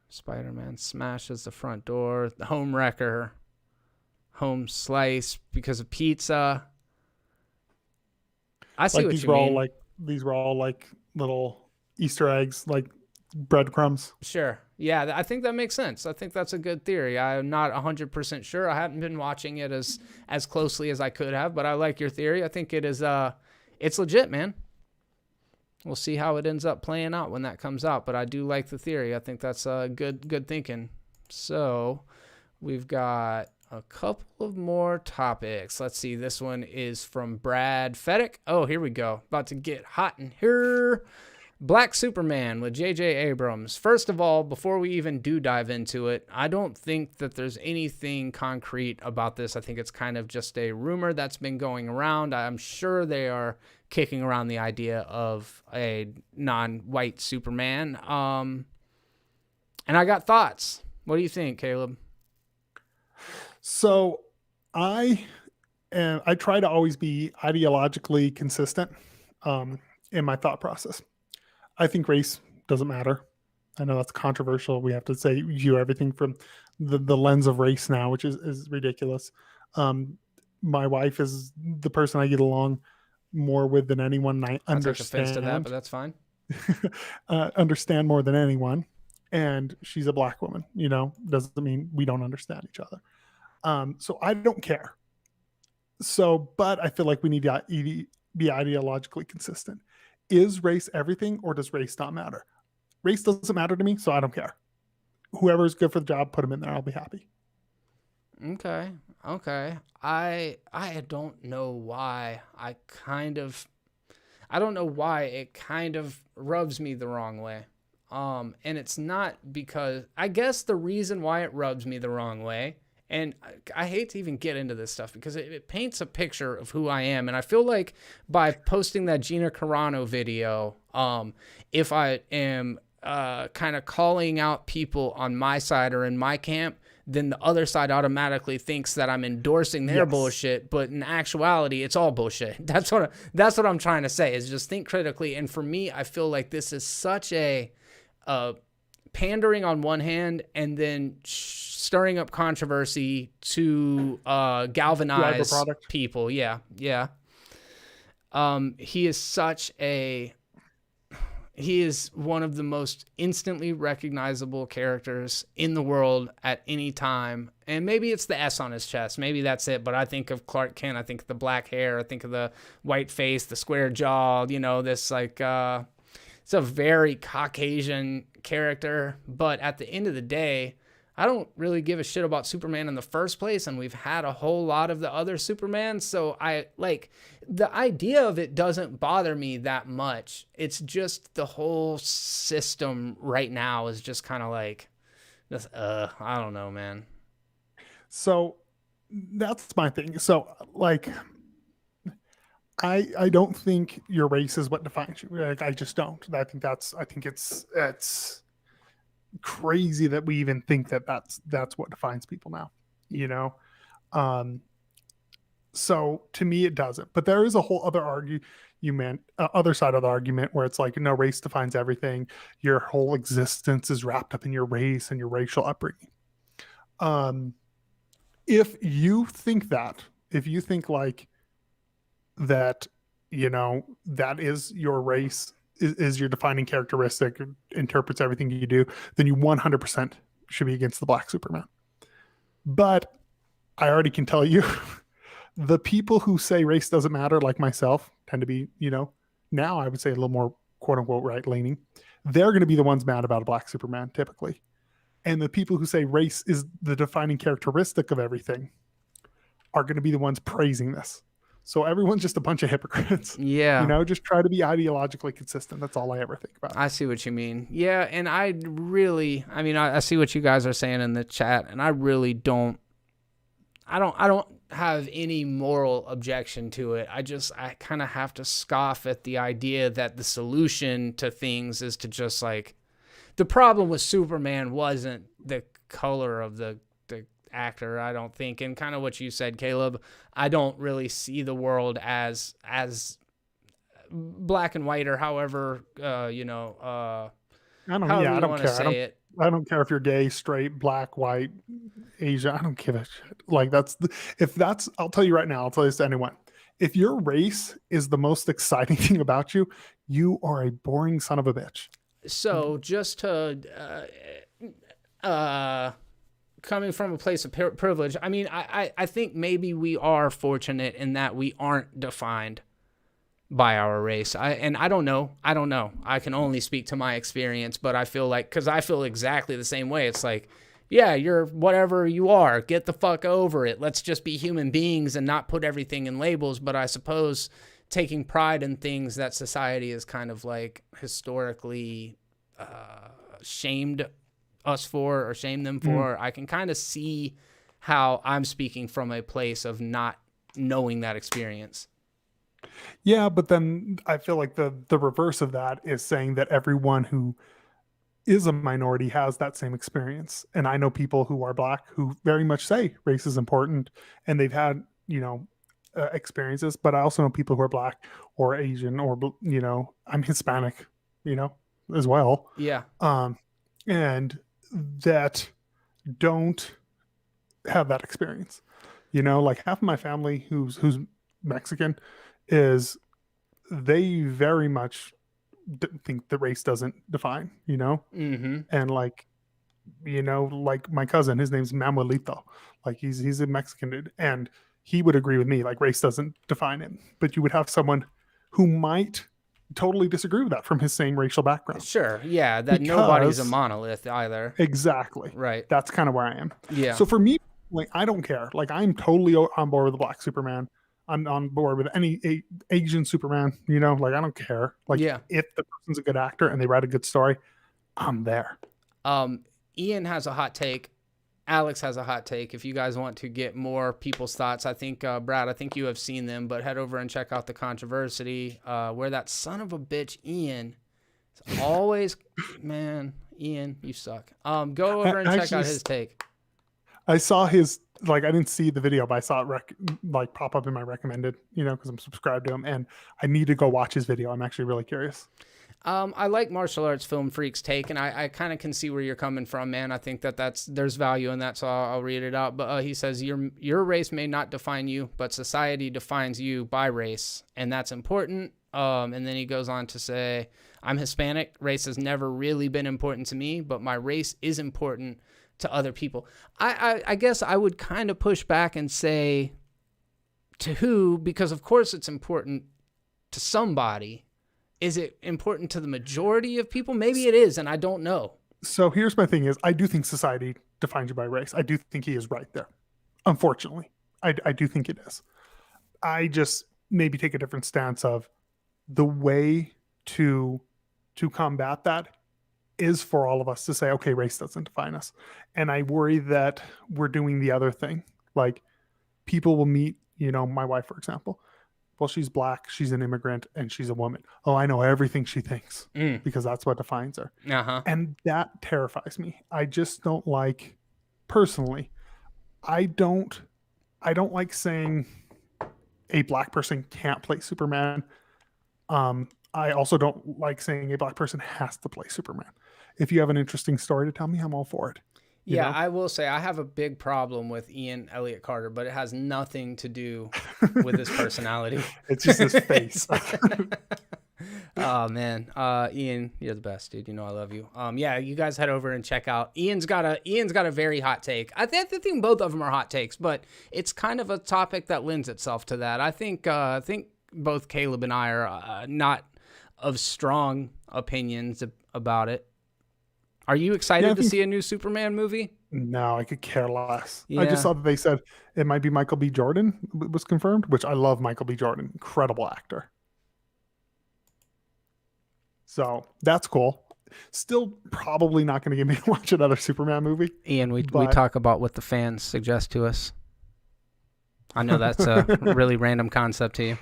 Spider-Man smashes the front door. The Home Wrecker. Home Slice because of pizza. I see what you mean. These were all like little Easter eggs, like breadcrumbs. Sure. Yeah, I think that makes sense. I think that's a good theory. I'm not 100% sure. I haven't been watching it as closely as I could have, but I like your theory. I think it is it's legit, man. We'll see how it ends up playing out when that comes out, but I do like the theory. I think that's good thinking. So, we've got a couple of more topics. Let's see. This one is from Brad Fedek. Oh, here we go. About to get hot in here. Black Superman with J.J. Abrams. First of all, before we even do dive into it, I don't think that there's anything concrete about this. I think it's kind of just a rumor that's been going around. I'm sure they are kicking around the idea of a non-white Superman. And I got thoughts. What do you think, Caleb? So I try to always be ideologically consistent in my thought process. I think race doesn't matter. I know that's controversial. We have to view everything from the lens of race now, which is ridiculous. My wife is the person I get along more with than anyone. And I understand. I'll take offense to that, but that's fine. Understand more than anyone. And she's a black woman, doesn't mean we don't understand each other. So I don't care. But I feel like we need to be ideologically consistent. Is race everything, or does race not matter? Race doesn't matter to me, so I don't care. Whoever's good for the job, put them in there. I'll be happy. Okay. I don't know why I don't know why it kind of rubs me the wrong way. And it's not because, I guess the reason why it rubs me the wrong way, and I hate to even get into this stuff because it paints a picture of who I am. And I feel like by posting that Gina Carano video, if I am kind of calling out people on my side or in my camp, then the other side automatically thinks that I'm endorsing their bullshit. But in actuality, it's all bullshit. That's what I'm trying to say, is just think critically. And for me, I feel like this is such a pandering on one hand, and then stirring up controversy to galvanize people. Yeah. He is one of the most instantly recognizable characters in the world at any time. And maybe it's the S on his chest. Maybe that's it. But I think of Clark Kent. I think of the black hair. I think of the white face, the square jaw, this it's a very Caucasian character, but at the end of the day, I don't really give a shit about Superman in the first place, and we've had a whole lot of the other Supermans, so I like the idea of it doesn't bother me that much. It's just the whole system right now is just kind of like this, I don't know, man. So that's my thing. So like I don't think your race is what defines you. Like I just don't. I think it's crazy that we even think that that's what defines people now, you know. So to me it doesn't, but there is a whole other argument, other side of the argument, where it's like, no, race defines everything, your whole existence is wrapped up in your race and your racial upbringing. If you think like that, you know, that is your race, is your defining characteristic, interprets everything you do, then you 100% should be against the Black Superman. But I already can tell you, the people who say race doesn't matter, like myself, tend to be, you know, now I would say a little more quote unquote right leaning. They're going to be the ones mad about a Black Superman typically. And the people who say race is the defining characteristic of everything are going to be the ones praising this. So everyone's just a bunch of hypocrites. Yeah. You know, just try to be ideologically consistent. That's all I ever think about. I see what you mean. Yeah, and I see what you guys are saying in the chat, and I really don't have any moral objection to it. I kind of have to scoff at the idea that the solution to things is to just like, the problem with Superman wasn't the color of the actor, I don't think, and kind of what you said, Caleb, I don't really see the world as black and white, or however I don't care. I don't care if you're gay, straight, black, white, Asian. I don't give a shit. Like I'll tell you right now, I'll tell this to anyone. If your race is the most exciting thing about you, you are a boring son of a bitch. So just to coming from a place of privilege, I mean, I think maybe we are fortunate in that we aren't defined by our race. I don't know. I can only speak to my experience, but I feel like, because I feel exactly the same way. It's like, yeah, you're whatever you are. Get the fuck over it. Let's just be human beings and not put everything in labels. But I suppose taking pride in things that society is kind of like historically shamed us for, or shame them for, I can kind of see how I'm speaking from a place of not knowing that experience. Yeah, but then I feel like the reverse of that is saying that everyone who is a minority has that same experience. And I know people who are black who very much say race is important, and they've had, you know, experiences. But I also know people who are black or Asian, or, you know, I'm Hispanic, you know, as well. Yeah. And that don't have that experience. You know, like half of my family who's Mexican is, they very much think the race doesn't define, you know? Mm-hmm. And like, you know, like my cousin, his name's Manuelito. Like he's a Mexican dude, and he would agree with me, like race doesn't define him. But you would have someone who might totally disagree with that from his same racial background. Sure. Yeah. That nobody's a monolith either. Exactly. Right. That's kind of where I am. Yeah. So for me, like, I don't care. Like, I'm totally on board with the Black Superman. I'm on board with any Asian Superman, you know, like, I don't care. Like, yeah. If the person's a good actor and they write a good story, I'm there. Ian has a hot take. Alex has a hot take. If you guys want to get more people's thoughts, I think, Brad, I think you have seen them, but head over and check out the controversy, where that son of a bitch, Ian, is always, man, Ian, you suck. Go over and check out his take. I saw his, like, I didn't see the video, but I saw it pop up in my recommended, you know, because I'm subscribed to him, and I need to go watch his video. I'm actually really curious. I like Martial Arts Film Freak's take, and I kind of can see where you're coming from, man. I think there's value in that, so I'll read it out. But he says, your race may not define you, but society defines you by race, and that's important. And then he goes on to say, I'm Hispanic. Race has never really been important to me, but my race is important to other people. I guess I would kind of push back and say, to who? Because of course it's important to somebody. is it important to the majority of people? Maybe it is, and I don't know. So here's my thing is, I do think society defines you by race. I do think he is right there. Unfortunately, I do think it is. I just maybe take a different stance of the way to combat that is for all of us to say, okay, race doesn't define us. And I worry that we're doing the other thing. Like people will meet, my wife, for example. Well, she's black, she's an immigrant, and she's a woman. Oh, I know everything she thinks because that's what defines her. Uh-huh. And that terrifies me. I just don't like, personally, I don't like saying a black person can't play Superman. I also don't like saying a black person has to play Superman. If you have an interesting story to tell me, I'm all for it. Yeah, I will say I have a big problem with Ian Elliott Carter, but it has nothing to do with his personality. It's just his face. Oh man, Ian, you're the best, dude. I love you. Yeah, you guys head over and check out. Ian's got a very hot take. I think both of them are hot takes, but it's kind of a topic that lends itself to that. I think both Caleb and I are not of strong opinions about it. Are you excited to see a new Superman movie? No, I could care less. Yeah. I just saw that they said it might be Michael B. Jordan was confirmed, which I love Michael B. Jordan. Incredible actor. So that's cool. Still probably not going to get me to watch another Superman movie. Ian, we talk about what the fans suggest to us. I know that's a really random concept to you.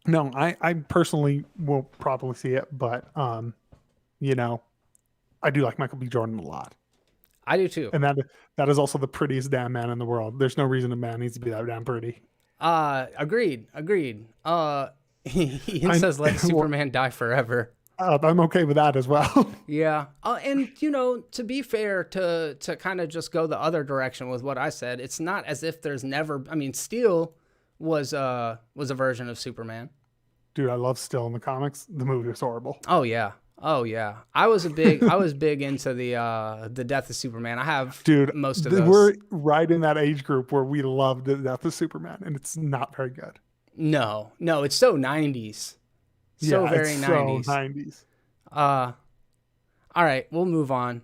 No, I personally will probably see it, but I do like Michael B. Jordan a lot. I do too. And that is also the prettiest damn man in the world. There's no reason a man needs to be that damn pretty. Agreed. He says let Superman die forever. I'm okay with that as well. Yeah. And to be fair, to kind of just go the other direction with what I said, it's not as if there's never, Steel was a version of Superman. Dude, I love Still in the comics. The movie was horrible. Oh yeah. I was big into the Death of Superman. I have most of those. We're right in that age group where we loved the Death of Superman, and it's not very good. No, it's so 90s. So very 90s. So 90s. All right, we'll move on.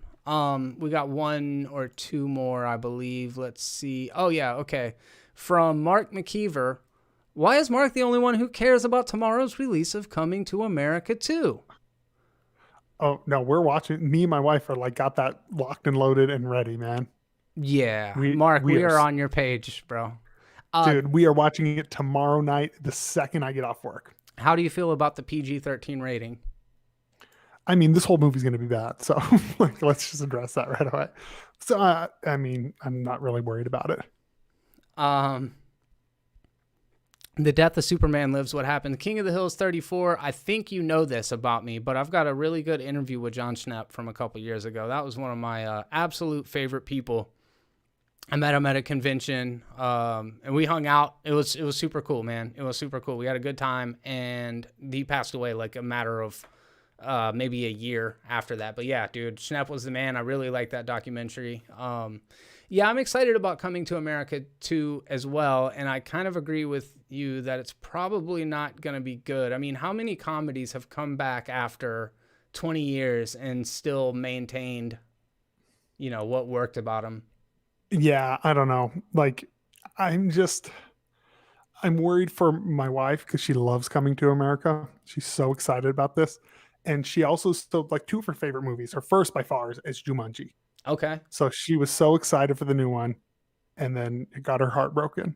We got one or two more, I believe. Let's see. Oh yeah, okay. From Mark McKeever. Why is Mark the only one who cares about tomorrow's release of Coming to America 2? Oh, no, we're watching. Me and my wife are got that locked and loaded and ready, man. Yeah. Mark, we are on your page, bro. Dude, we are watching it tomorrow night the second I get off work. How do you feel about the PG-13 rating? This whole movie's going to be bad. So let's just address that right away. So, I'm not really worried about it. The Death of Superman Lives. What happened? King of the Hills 34. I think you know this about me, but I've got a really good interview with John Schnepp from a couple years ago. That was one of my absolute favorite people. I met him at a convention, and we hung out. It was super cool, man. It was super cool. We had a good time, and he passed away a matter of maybe a year after that. But yeah, dude, Schnepp was the man. I really like that documentary. Yeah, I'm excited about Coming to America 2 as well, and I kind of agree with you that it's probably not going to be good. How many comedies have come back after 20 years and still maintained, what worked about them? Yeah, I don't know. I'm worried for my wife because she loves Coming to America. She's so excited about this. And she also still, two of her favorite movies. Her first by far is Jumanji. Okay. So she was so excited for the new one, and then it got her heart broken.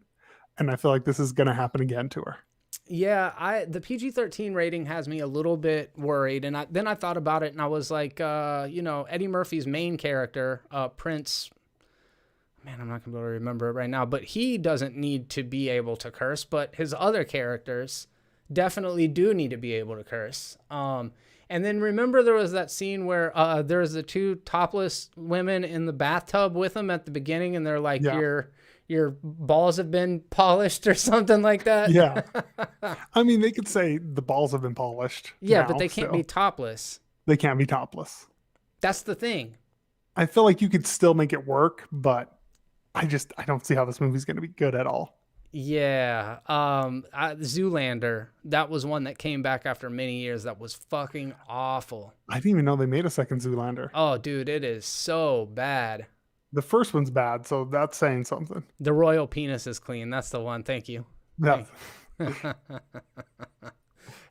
And I feel like this is going to happen again to her. Yeah, the PG-13 rating has me a little bit worried. And then I thought about it, and I was like, Eddie Murphy's main character, Prince, man, I'm not going to be able to remember it right now, but he doesn't need to be able to curse, but his other characters definitely do need to be able to curse. And then remember there was that scene where there's the two topless women in the bathtub with him at the beginning, and they're like, your balls have been polished or something like that. Yeah. They could say the balls have been polished. Yeah, but they can't be topless. They can't be topless. That's the thing. I feel like you could still make it work, but I don't see how this movie's going to be good at all. Yeah. Zoolander. That was one that came back after many years. That was fucking awful. I didn't even know they made a second Zoolander. Oh, dude, it is so bad. The first one's bad, so that's saying something. The royal penis is clean. That's the one. Thank you. Yeah.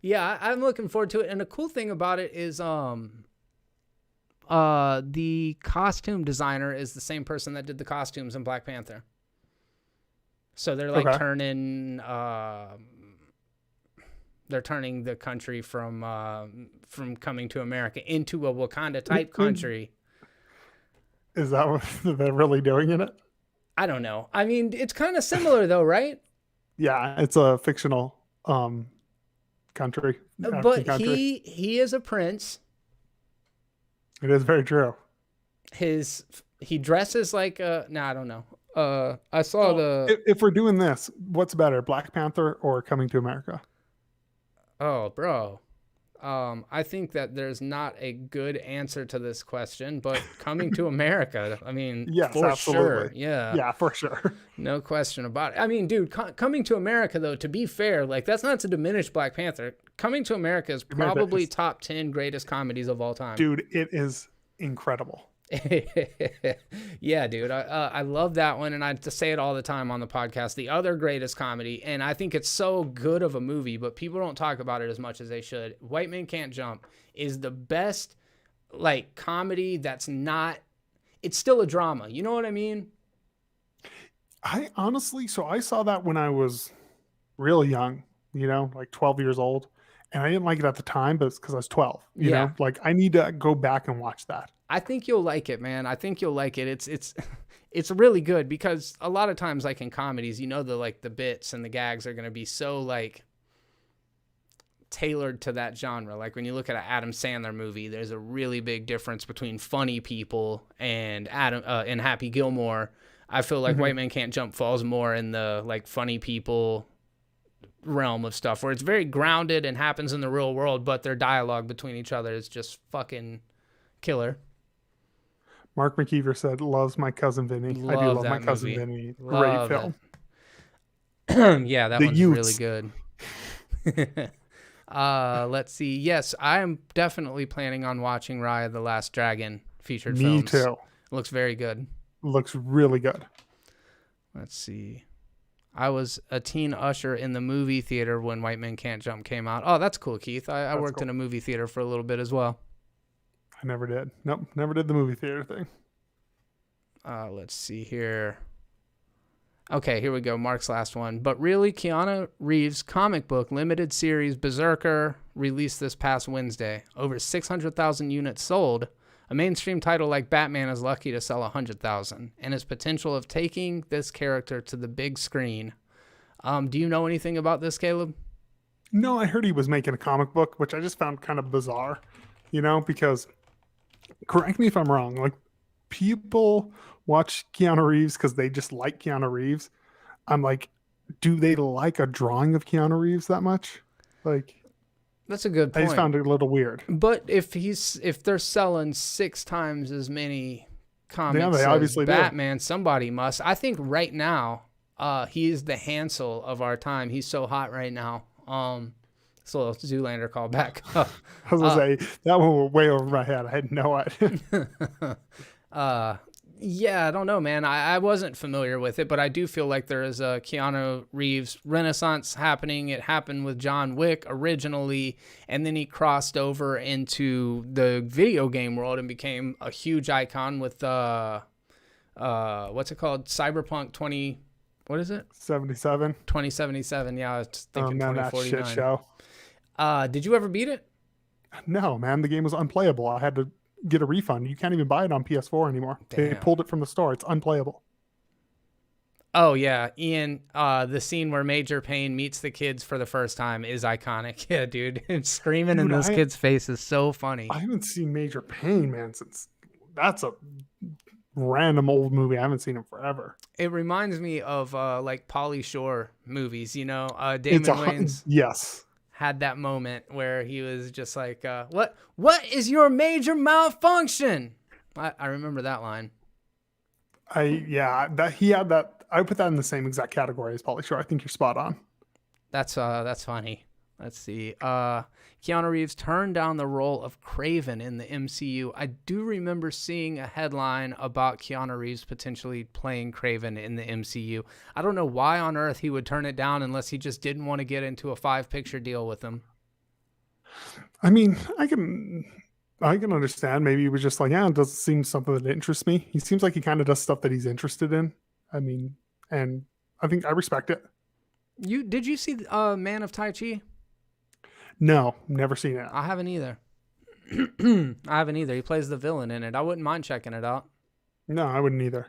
Yeah, I'm looking forward to it. And the cool thing about it is the costume designer is the same person that did the costumes in Black Panther. So they're like turning the country from Coming to America into a Wakanda type country. Is that what they're really doing in it? I don't know. I mean, it's kind of similar though, right? Yeah, it's a fictional country. But country. he is a prince. It is very true. He dresses like I don't know. I saw if we're doing this, what's better, Black Panther or Coming to America? Oh, bro. I think that there's not a good answer to this question, but Coming to America, I mean, yes, for absolutely. sure. Yeah. Yeah, for sure. No question about it. I mean, dude, Coming to America, though, to be fair, like, that's not to diminish Black Panther. Coming to America is probably top 10 greatest comedies of all time. Dude, it is incredible. Yeah, dude, I love that one, and I just say it all the time on the podcast. The other greatest comedy, and I think it's so good of a movie, but people don't talk about it as much as they should. White Man Can't Jump is the best, like, comedy that's not. It's still a drama. You know what I mean? I honestly, so I saw that when I was real young, like 12 years old, and I didn't like it at the time, but it's because I was 12. You know, like I need to go back and watch that. I think you'll like it, man. I think you'll like it. It's really good because a lot of times, like in comedies, the bits and the gags are going to be so like tailored to that genre. Like when you look at an Adam Sandler movie, there's a really big difference between funny people and and Happy Gilmore. I feel like White Man Can't Jump falls more in the like funny people realm of stuff where it's very grounded and happens in the real world, but their dialogue between each other is just fucking killer. Mark McKeever said, loves My Cousin Vinny. I do love My Cousin Vinny. Great film. Yeah, that one's really good. Let's see. Yes, I am definitely planning on watching Raya the Last Dragon featured films. Me too. It looks very good. Looks really good. Let's see. I was a teen usher in the movie theater when White Man Can't Jump came out. Oh, that's cool, Keith. I worked in a movie theater for a little bit as well. I never did. Nope, never did the movie theater thing. Let's see here. Okay, here we go. Mark's last one. But really, Keanu Reeves' comic book limited series Berserker released this past Wednesday. Over 600,000 units sold. A mainstream title like Batman is lucky to sell 100,000. And his potential of taking this character to the big screen. Do you know anything about this, Caleb? No, I heard he was making a comic book, which I just found kind of bizarre, because correct me if I'm wrong, like people watch Keanu Reeves because they just like Keanu Reeves. I'm like, do they like a drawing of Keanu Reeves that much? Like, that's a good point. I just found it a little weird. But if they're selling 6 times as many comics as Batman, somebody must. I think right now, he is the Hansel of our time. He's so hot right now. It's a little Zoolander callback. I was gonna say that one was way over my head. I had no idea. Yeah, I don't know, man. I wasn't familiar with it, but I do feel like there is a Keanu Reeves renaissance happening. It happened with John Wick originally, and then he crossed over into the video game world and became a huge icon with what's it called? Cyberpunk 20. What is it? 77. 2077. Yeah, I was thinking 2049. That shit show. Did you ever beat it? No, man. The game was unplayable. I had to get a refund. You can't even buy it on PS4 anymore. Damn. They pulled it from the store. It's unplayable. Oh, yeah. Ian, the scene where Major Payne meets the kids for the first time is iconic. Yeah, dude. Screaming in those kids' face is so funny. I haven't seen Major Payne, man, since that's a random old movie. I haven't seen him forever. It reminds me of like Pauly Shore movies, Damon Wayans. Yes. Had that moment where he was just like, what is your major malfunction? I remember that line. That he had that. I would put that in the same exact category as Pauly Shore. I think you're spot on. That's funny. Let's see. Keanu Reeves turned down the role of Kraven in the MCU. I do remember seeing a headline about Keanu Reeves potentially playing Kraven in the MCU. I don't know why on earth he would turn it down unless he just didn't want to get into a 5-picture deal with him. I mean, I can understand. Maybe he was just like, yeah, it doesn't seem something that interests me. He seems like he kind of does stuff that he's interested in. I mean, and I think I respect it. Did you see Man of Tai Chi? No, never seen it. I haven't either. I haven't either. He plays the villain in it. I wouldn't mind checking it out. No, I wouldn't either.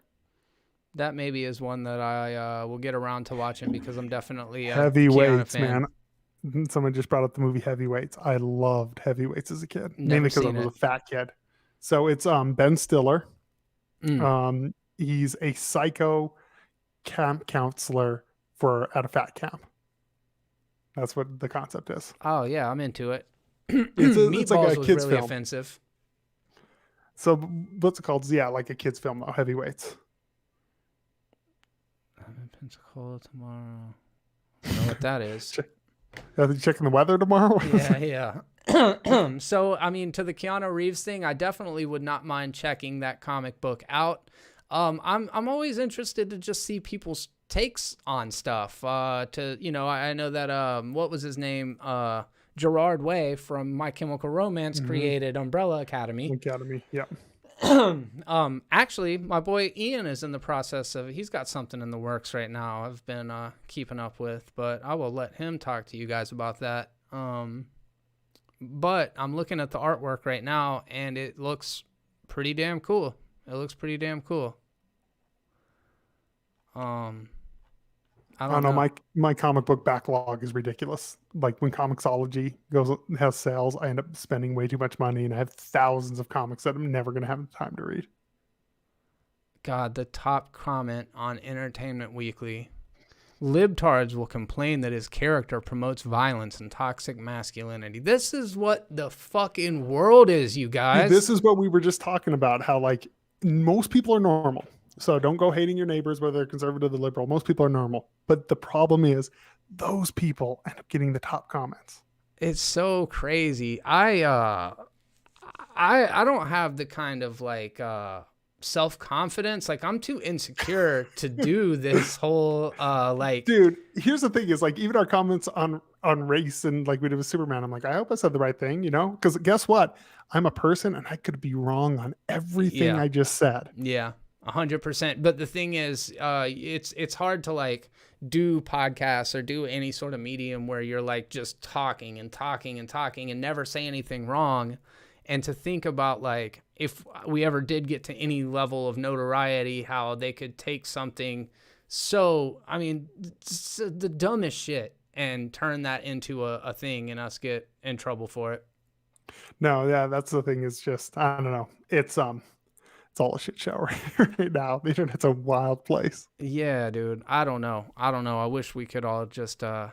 That maybe is one that I will get around to watching because I'm definitely a Heavyweights, fan. Man. Someone just brought up the movie Heavyweights. I loved Heavyweights as a kid, mainly because I was a fat kid. So it's Ben Stiller. He's a psycho camp counselor at a fat camp. That's what the concept is. Oh yeah, I'm into it. It's like a kid's really film. Offensive. So what's it called? Yeah, like a kid's film though. Heavyweights. I'm in Pensacola tomorrow. I don't know what that is. Checking the weather tomorrow. Yeah. So I mean, to the Keanu Reeves thing, I definitely would not mind checking that comic book out. I'm always interested to just see people's takes on stuff. I know that what was his name? Gerard Way from My Chemical Romance created Umbrella Academy. Yeah. Actually, my boy Ian is in the process of. He's got something in the works right now. I've been keeping up with, but I will let him talk to you guys about that. But I'm looking at the artwork right now, and it looks pretty damn cool. I don't know. My comic book backlog is ridiculous. Like when Comixology has sales, I end up spending way too much money, and I have thousands of comics that I'm never going to have the time to read. God, the top comment on Entertainment Weekly. Libtards will complain that his character promotes violence and toxic masculinity. This is what the fucking world is, you guys. This is what we were just talking about, how like most people are normal. So don't go hating your neighbors, whether they're conservative or liberal. Most people are normal. But the problem is those people end up getting the top comments. It's so crazy. I don't have the kind of like self-confidence. Like I'm too insecure to do this whole like. Dude, here's the thing is like even our comments on race and like we did with Superman, I'm like, I hope I said the right thing, you know? Because guess what? I'm a person and I could be wrong on everything I just said. Yeah. 100%. But the thing is, it's hard to like do podcasts or do any sort of medium where you're like just talking and never say anything wrong. And to think about like if we ever did get to any level of notoriety, how they could take something the dumbest shit and turn that into a thing and us get in trouble for it. No, yeah, that's the thing. Is just I don't know. It's all a shit show right now. The internet's a wild place. Yeah, dude. I don't know. I wish we could all just I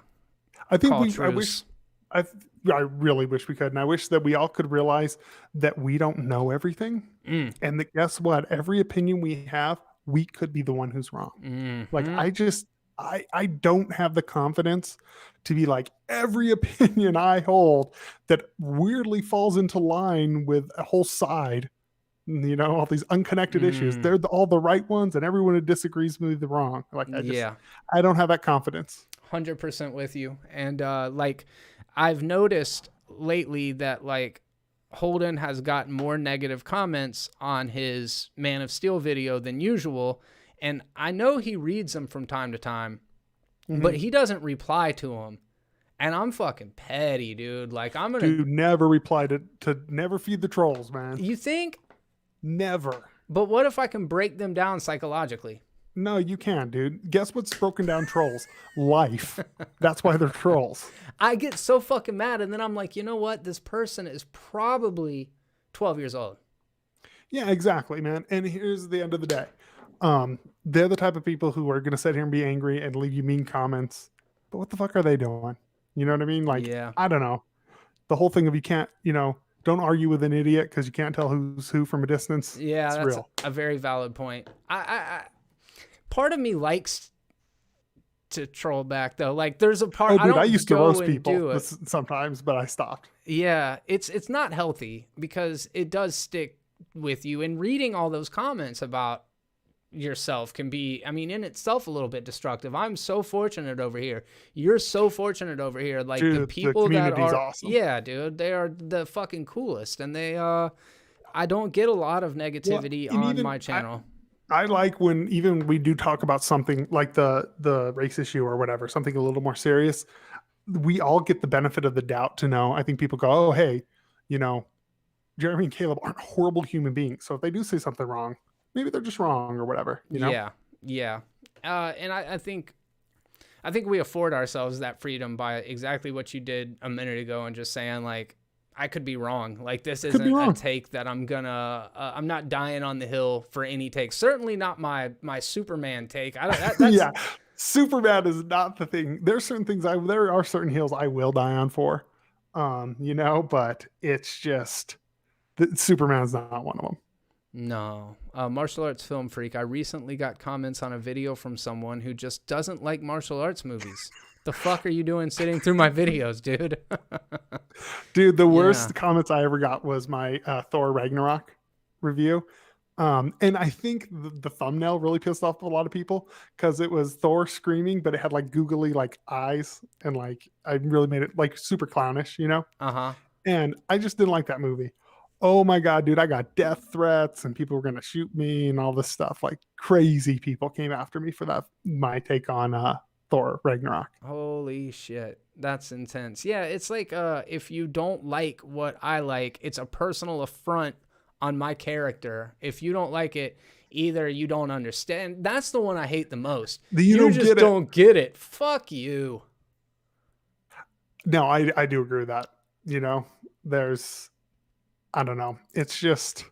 really wish we could. And I wish that we all could realize that we don't know everything. And that guess what? Every opinion we have, we could be the one who's wrong. Like I don't have the confidence to be like every opinion I hold that weirdly falls into line with a whole side. You know, all these unconnected issues. They're all the right ones, and everyone who disagrees with me the wrong. Like, I don't have that confidence. 100% with you. And like, I've noticed lately that like Holden has gotten more negative comments on his Man of Steel video than usual, and I know he reads them from time to time, but he doesn't reply to them. And I'm fucking petty, dude. Like Dude, never reply to never feed the trolls, man. You think? Never. But what if I can break them down psychologically? No, you can, dude. Guess what's broken down trolls? Life. That's why they're trolls. I get so fucking mad, and then I'm like, you know what? This person is probably 12 years old. Yeah, exactly, man. And here's the end of the day. They're the type of people who are going to sit here and be angry and leave you mean comments. But what the fuck are they doing? You know what I mean? Like, I don't know. The whole thing of you can't, don't argue with an idiot because you can't tell who's who from a distance. Yeah, It's that's real. a very valid point. Part of me likes to troll back though. Like there's a part Oh, dude, I don't I used to go roast and people do it. sometimes, but I stopped. Yeah, it's not healthy because it does stick with you. And reading all those comments about yourself can be, I mean, in itself a little bit destructive. I'm so fortunate over here. You're so fortunate over here. Like Dude, the people that community's are awesome. yeah, dude, they are the fucking coolest. And they I don't get a lot of negativity on my channel. I like when even we do talk about something like the race issue or whatever, something a little more serious. We all get the benefit of the doubt to know. I think people go, oh, hey, you know, Jeremy and Caleb aren't horrible human beings. So if they do say something wrong, maybe they're just wrong or whatever, you know? Yeah. And I think we afford ourselves that freedom by exactly what you did a minute ago and just saying like, I could be wrong. Like this isn't a take that I'm gonna, I'm not dying on the hill for any take. Certainly not my Superman take. That's, yeah. Superman is not the thing. There are certain hills I will die on for, you know, but it's just Superman's not one of them. No. Martial arts film freak. I recently got comments on a video from someone who just doesn't like martial arts movies. The fuck are you doing sitting through my videos, dude? Dude, the worst comments I ever got was my Thor Ragnarok review. And I think the thumbnail really pissed off a lot of people because it was Thor screaming, but it had like googly like eyes and like I really made it like super clownish, you know? Uh-huh. And I just didn't like that movie. Oh my God, dude, I got death threats and people were going to shoot me and all this stuff. Like crazy people came after me for that, my take on Thor Ragnarok. Holy shit. That's intense. Yeah, it's like if you don't like what I like, it's a personal affront on my character. If you don't like it, either you don't understand. That's the one I hate the most. You just don't get it. Fuck you. No, I do agree with that. You know, I don't know. It's just,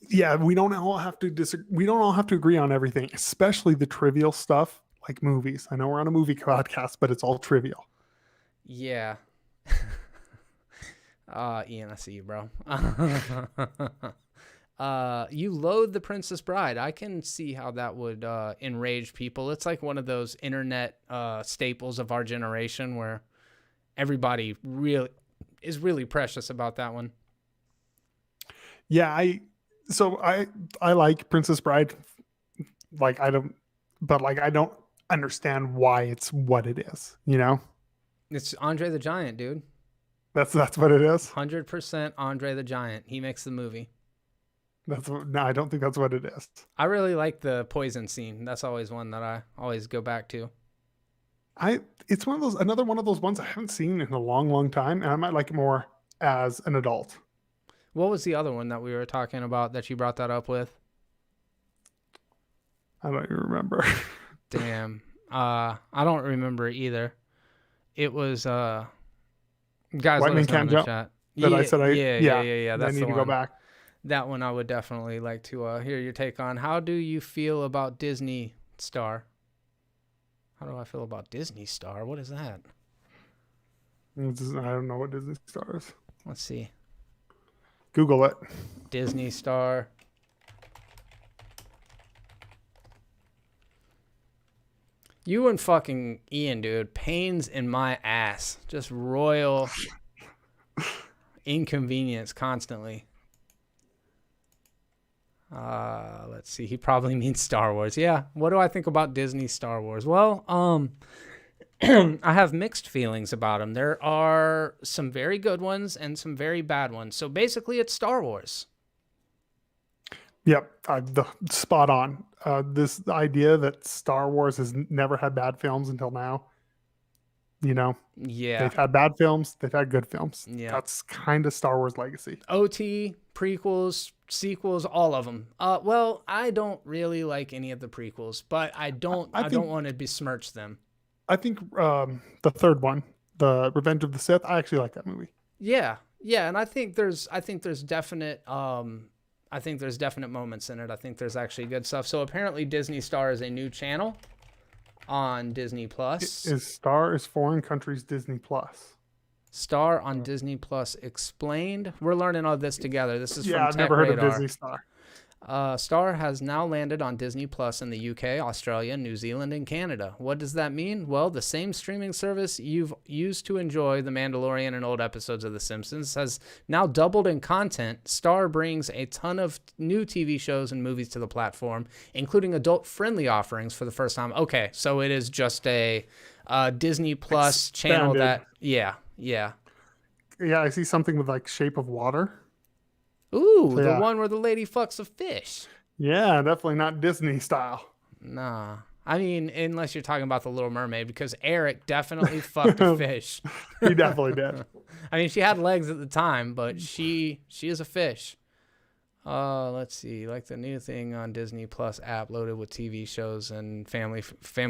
yeah, we don't all have to disagree. We don't all have to agree on everything, especially the trivial stuff like movies. I know we're on a movie podcast, but it's all trivial. Yeah. Ian, I see you, bro. You loathe The Princess Bride. I can see how that would enrage people. It's like one of those internet staples of our generation where everybody is really precious about that one. Yeah, I like Princess Bride. Like I don't understand why it's what it is, you know? It's Andre the Giant, dude. That's what it is. 100% Andre the Giant. He makes the movie. No, I don't think that's what it is. I really like the poison scene. That's always one that I always go back to. It's another one of those ones I haven't seen in a long, long time, and I might like it more as an adult. What was the other one that we were talking about that you brought that up with? I don't even remember. Damn. I don't remember either. It was guys, White Man Can't Jump. Yeah. That's I need to go back. That one I would definitely like to hear your take on. How do you feel about Disney Star? How do I feel about Disney Star? What is that? I don't know what Disney Star is. Let's see. Google it. Disney Star. You and fucking Ian, dude. Pains in my ass. Just royal inconvenience constantly. Let's see. He probably means Star Wars. Yeah. What do I think about Disney Star Wars? Well, I have mixed feelings about them. There are some very good ones and some very bad ones. So basically, it's Star Wars. Yep, spot on. This idea that Star Wars has never had bad films until now. You know, yeah, they've had bad films, they've had good films. Yeah, that's kind of Star Wars legacy. OT, prequels, sequels, all of them. Well, I don't really like any of the prequels, but I don't want to besmirch them. I think the third one, the Revenge of the Sith, I actually like that movie. Yeah, and I think there's definite moments in it. I think there's actually good stuff. So apparently Disney Star is a new channel on Disney Plus. Star is foreign countries Disney Plus. Star on Disney Plus explained. We're learning all this together. This is Yeah, from I've Tech never heard Radar. of Disney Star. Star has now landed on Disney Plus in the UK, Australia, New Zealand, and Canada. What does that mean? Well, the same streaming service you've used to enjoy The Mandalorian and old episodes of The Simpsons has now doubled in content. Star brings a ton of new TV shows and movies to the platform, including adult-friendly offerings for the first time. Okay, so it is just a Disney Plus channel that, yeah. Yeah, I see something with like Shape of Water. Ooh, So, the yeah. one where the lady fucks a fish. Yeah, definitely not Disney style. Nah. I mean, unless you're talking about the Little Mermaid, because Erik definitely fucked a fish. He definitely did. I mean, she had legs at the time, but she is a fish. Let's see, like the new thing on Disney Plus app loaded with TV shows and Family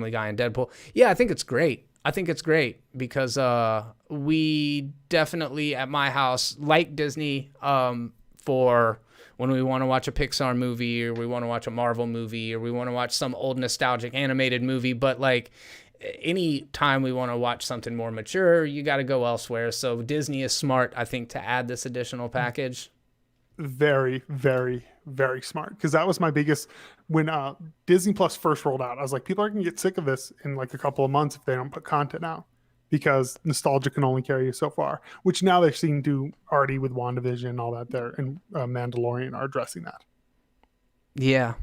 Guy and Deadpool. Yeah, I think it's great. I think it's great because we definitely at my house like Disney for when we want to watch a Pixar movie or we want to watch a Marvel movie or we want to watch some old nostalgic animated movie. But like any time we want to watch something more mature, you got to go elsewhere. So Disney is smart, I think, to add this additional package. Very, very, very smart. Because that was my biggest when Disney Plus first rolled out. I was like, people are gonna get sick of this in like a couple of months if they don't put content out, because nostalgia can only carry you so far. Which now they've seen do already with WandaVision and all that there, and Mandalorian are addressing that. Yeah,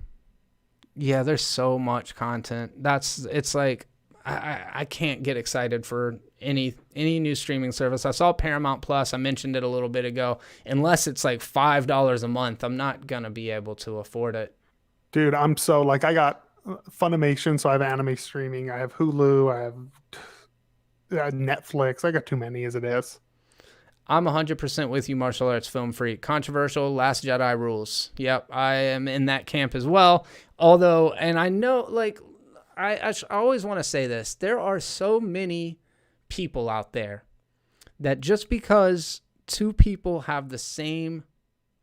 there's so much content. It's like I can't get excited for any new streaming service. I saw Paramount Plus. I mentioned it a little bit ago. Unless it's like $5 a month, I'm not gonna be able to afford it. Dude, I'm so like I got Funimation, so I have anime streaming. I have Hulu. I have Netflix. I got too many as it is. I'm 100% with you, martial arts film freak. Controversial, Last Jedi rules. Yep, I am in that camp as well. Although, and I know, like, I always want to say this. There are so many people out there that just because two people have the same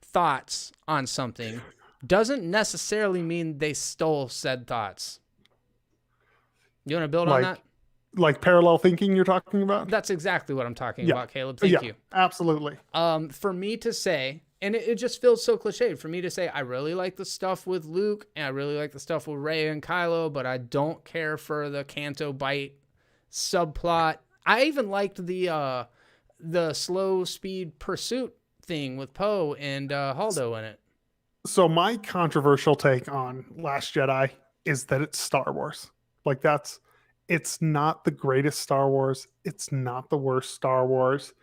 thoughts on something doesn't necessarily mean they stole said thoughts. You want to build on that? Like parallel thinking you're talking about? That's exactly what I'm talking about, Caleb. Thank you. Absolutely. For me to say, and it just feels so cliched, for me to say, I really like the stuff with Luke, and I really like the stuff with Rey and Kylo, but I don't care for the Canto Bite subplot. I even liked the slow speed pursuit thing with Poe and Holdo in it. So my controversial take on Last Jedi is that it's Star Wars. Like it's not the greatest Star Wars. It's not the worst Star Wars.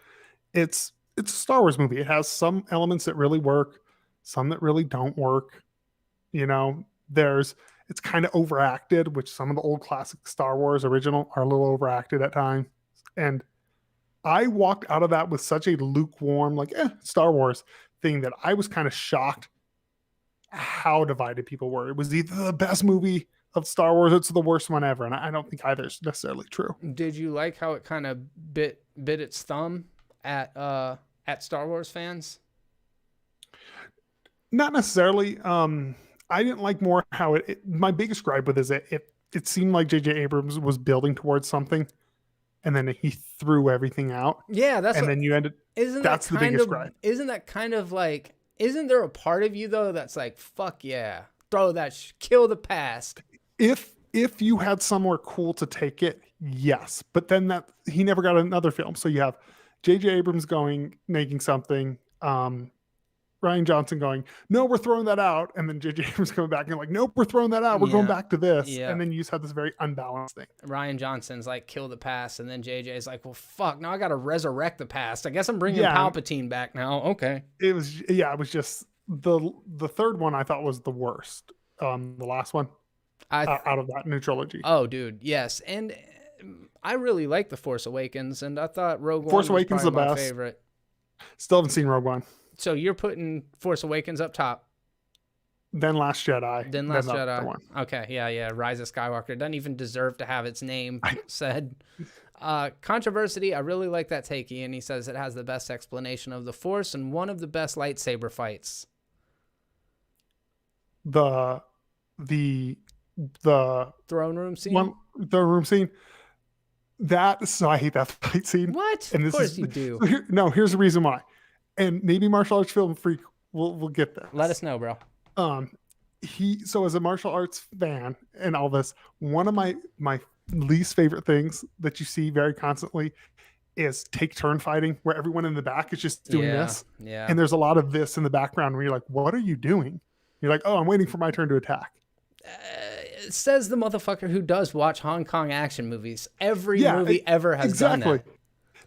It's a Star Wars movie. It has some elements that really work, some that really don't work. You know, it's kind of overacted, which some of the old classic Star Wars original are a little overacted at times. And I walked out of that with such a lukewarm, like, Star Wars thing that I was kind of shocked how divided people were. It was either the best movie of Star Wars, it's the worst one ever. And I don't think either is necessarily true. Did you like how it kind of bit its thumb at Star Wars fans? Not necessarily. I didn't like more how my biggest gripe with is it seemed like J.J. Abrams was building towards something, and then he threw everything out. Yeah, then you ended. That's the biggest gripe. Isn't that kind of like? Isn't there a part of you though that's like, fuck yeah, throw that, kill the past? If you had somewhere cool to take it, yes. But then he never got another film. So you have J.J. Abrams making something. Rian Johnson going, no, we're throwing that out. And then J.J. Abrams coming back and like, nope, we're throwing that out. We're going back to this. Yeah. And then you just have this very unbalanced thing. Rian Johnson's like, kill the past. And then J.J.'s like, well, fuck, now I got to resurrect the past. I guess I'm bringing Palpatine back now. Okay. It was just the third one I thought was the worst. The last one out of that new trilogy. Oh, dude. Yes. And I really like The Force Awakens. And I thought Rogue One Force Awakens was probably the my best. favorite. Still haven't seen Rogue One. So you're putting Force Awakens up top. Then Last Jedi. Then Last Jedi. One. Okay, yeah. Rise of Skywalker doesn't even deserve to have its name said. Controversy, I really like that take, Ian. He says it has the best explanation of the Force and one of the best lightsaber fights. The throne room scene. The throne room scene. I So I hate that fight scene. What? And Of this course is you do. no, here's the reason why. And maybe martial arts film freak will get this. Let us know, bro. So as a martial arts fan and all this, one of my least favorite things that you see very constantly is take turn fighting, where everyone in the back is just doing this. Yeah. And there's a lot of this in the background where you're like, what are you doing? You're like, oh, I'm waiting for my turn to attack. Says the motherfucker who does watch Hong Kong action movies. Every movie ever has done that.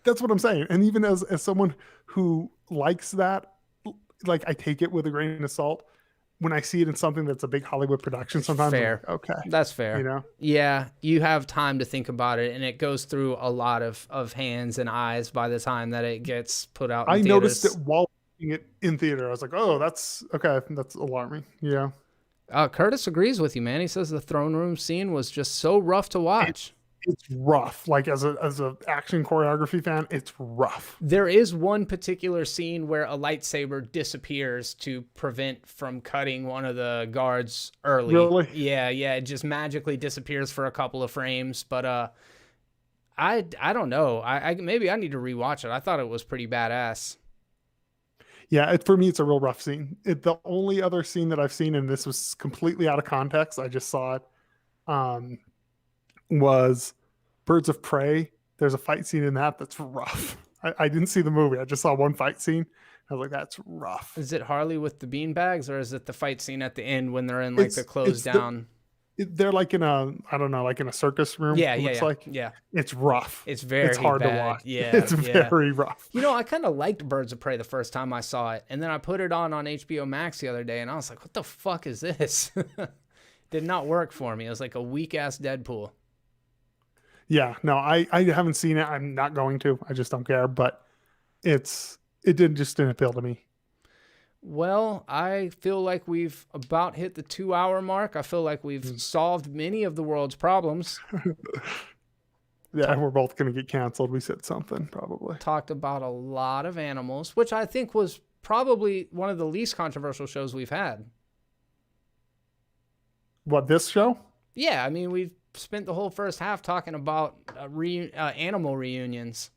That's what I'm saying. And even as someone who likes that, like, I take it with a grain of salt. When I see it in something that's a big Hollywood production, sometimes fair. I'm like, okay, that's fair. You know, yeah, you have time to think about it, and it goes through a lot of hands and eyes by the time that it gets put out. In theaters. Noticed it while watching it in theater. I was like, oh, that's okay. That's alarming. Yeah. Curtis agrees with you, man. He says the throne room scene was just so rough to watch. It's rough. Like as a action choreography fan, it's rough. There is one particular scene where a lightsaber disappears to prevent from cutting one of the guards early. Really? Yeah. It just magically disappears for a couple of frames. But I don't know. I maybe I need to rewatch it. I thought it was pretty badass. Yeah, for me, it's a real rough scene. The only other scene that I've seen, and this was completely out of context, I just saw it, was Birds of Prey. There's a fight scene in that's rough. I didn't see the movie. I just saw one fight scene. I was like, that's rough. Is it Harley with the beanbags, or is it the fight scene at the end when they're in like the closed down? They're like in a, I don't know, like in a circus room. Yeah. It's rough. It's very hard bad. to watch. Yeah, it's very rough. You know, I kind of liked Birds of Prey the first time I saw it, and then I put it on HBO Max the other day, and I was like, what the fuck is this? Did not work for me. It was like a weak ass Deadpool. Yeah, no, I haven't seen it. I'm not going to. I just don't care. But it didn't appeal to me. Well, I feel like we've about hit the 2-hour mark. I feel like we've solved many of the world's problems. Yeah, we're both going to get canceled. We said something, probably. Talked about a lot of animals, which I think was probably one of the least controversial shows we've had. What, this show? Yeah, I mean, we've spent the whole first half talking about animal reunions.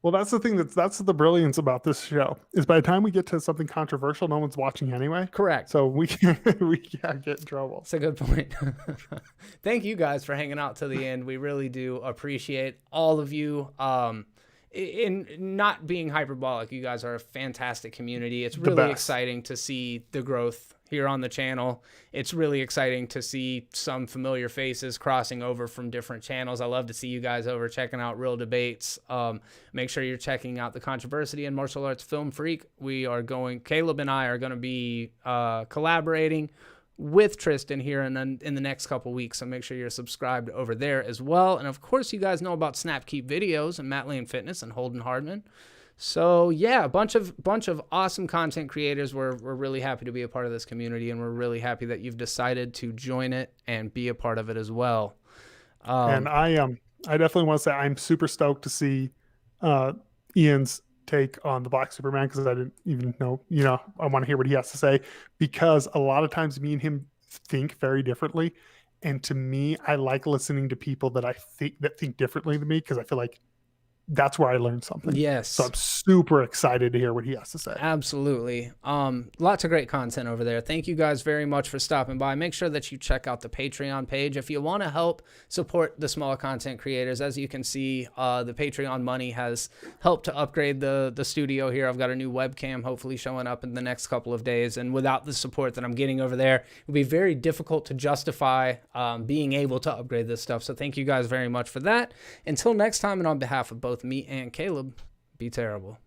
Well, that's the thing. That's the brilliance about this show is by the time we get to something controversial, no one's watching anyway. Correct. So we can't get in trouble. That's a good point. Thank you guys for hanging out to the end. We really do appreciate all of you. In not being hyperbolic, you guys are a fantastic community. It's really exciting to see the growth here on the channel. It's really exciting to see some familiar faces crossing over from different channels. I love to see you guys over checking out Real Debates. Make sure you're checking out the Controversy and Martial Arts Film Freak. Caleb and I are going to be collaborating with Tristan here in the next couple weeks. So make sure you're subscribed over there as well. And of course, you guys know about Snap Keep Videos and Matt Lane Fitness and Holden Hardman. So yeah, a bunch of awesome content creators. We're really happy to be a part of this community, and we're really happy that you've decided to join it and be a part of it as well. And I definitely want to say I'm super stoked to see Ian's take on the Black Superman, because I didn't even know. I want to hear what he has to say, because a lot of times me and him think very differently, and to me, I like listening to people that think differently than me, because I feel like that's where I learned something. Yes. So I'm super excited to hear what he has to say. Absolutely. Lots of great content over there. Thank you guys very much for stopping by. Make sure that you check out the Patreon page. If you want to help support the smaller content creators, as you can see, the Patreon money has helped to upgrade the studio here. I've got a new webcam hopefully showing up in the next couple of days. And without the support that I'm getting over there, it would be very difficult to justify being able to upgrade this stuff. So thank you guys very much for that. Until next time, and on behalf of both me and Caleb, be terrible.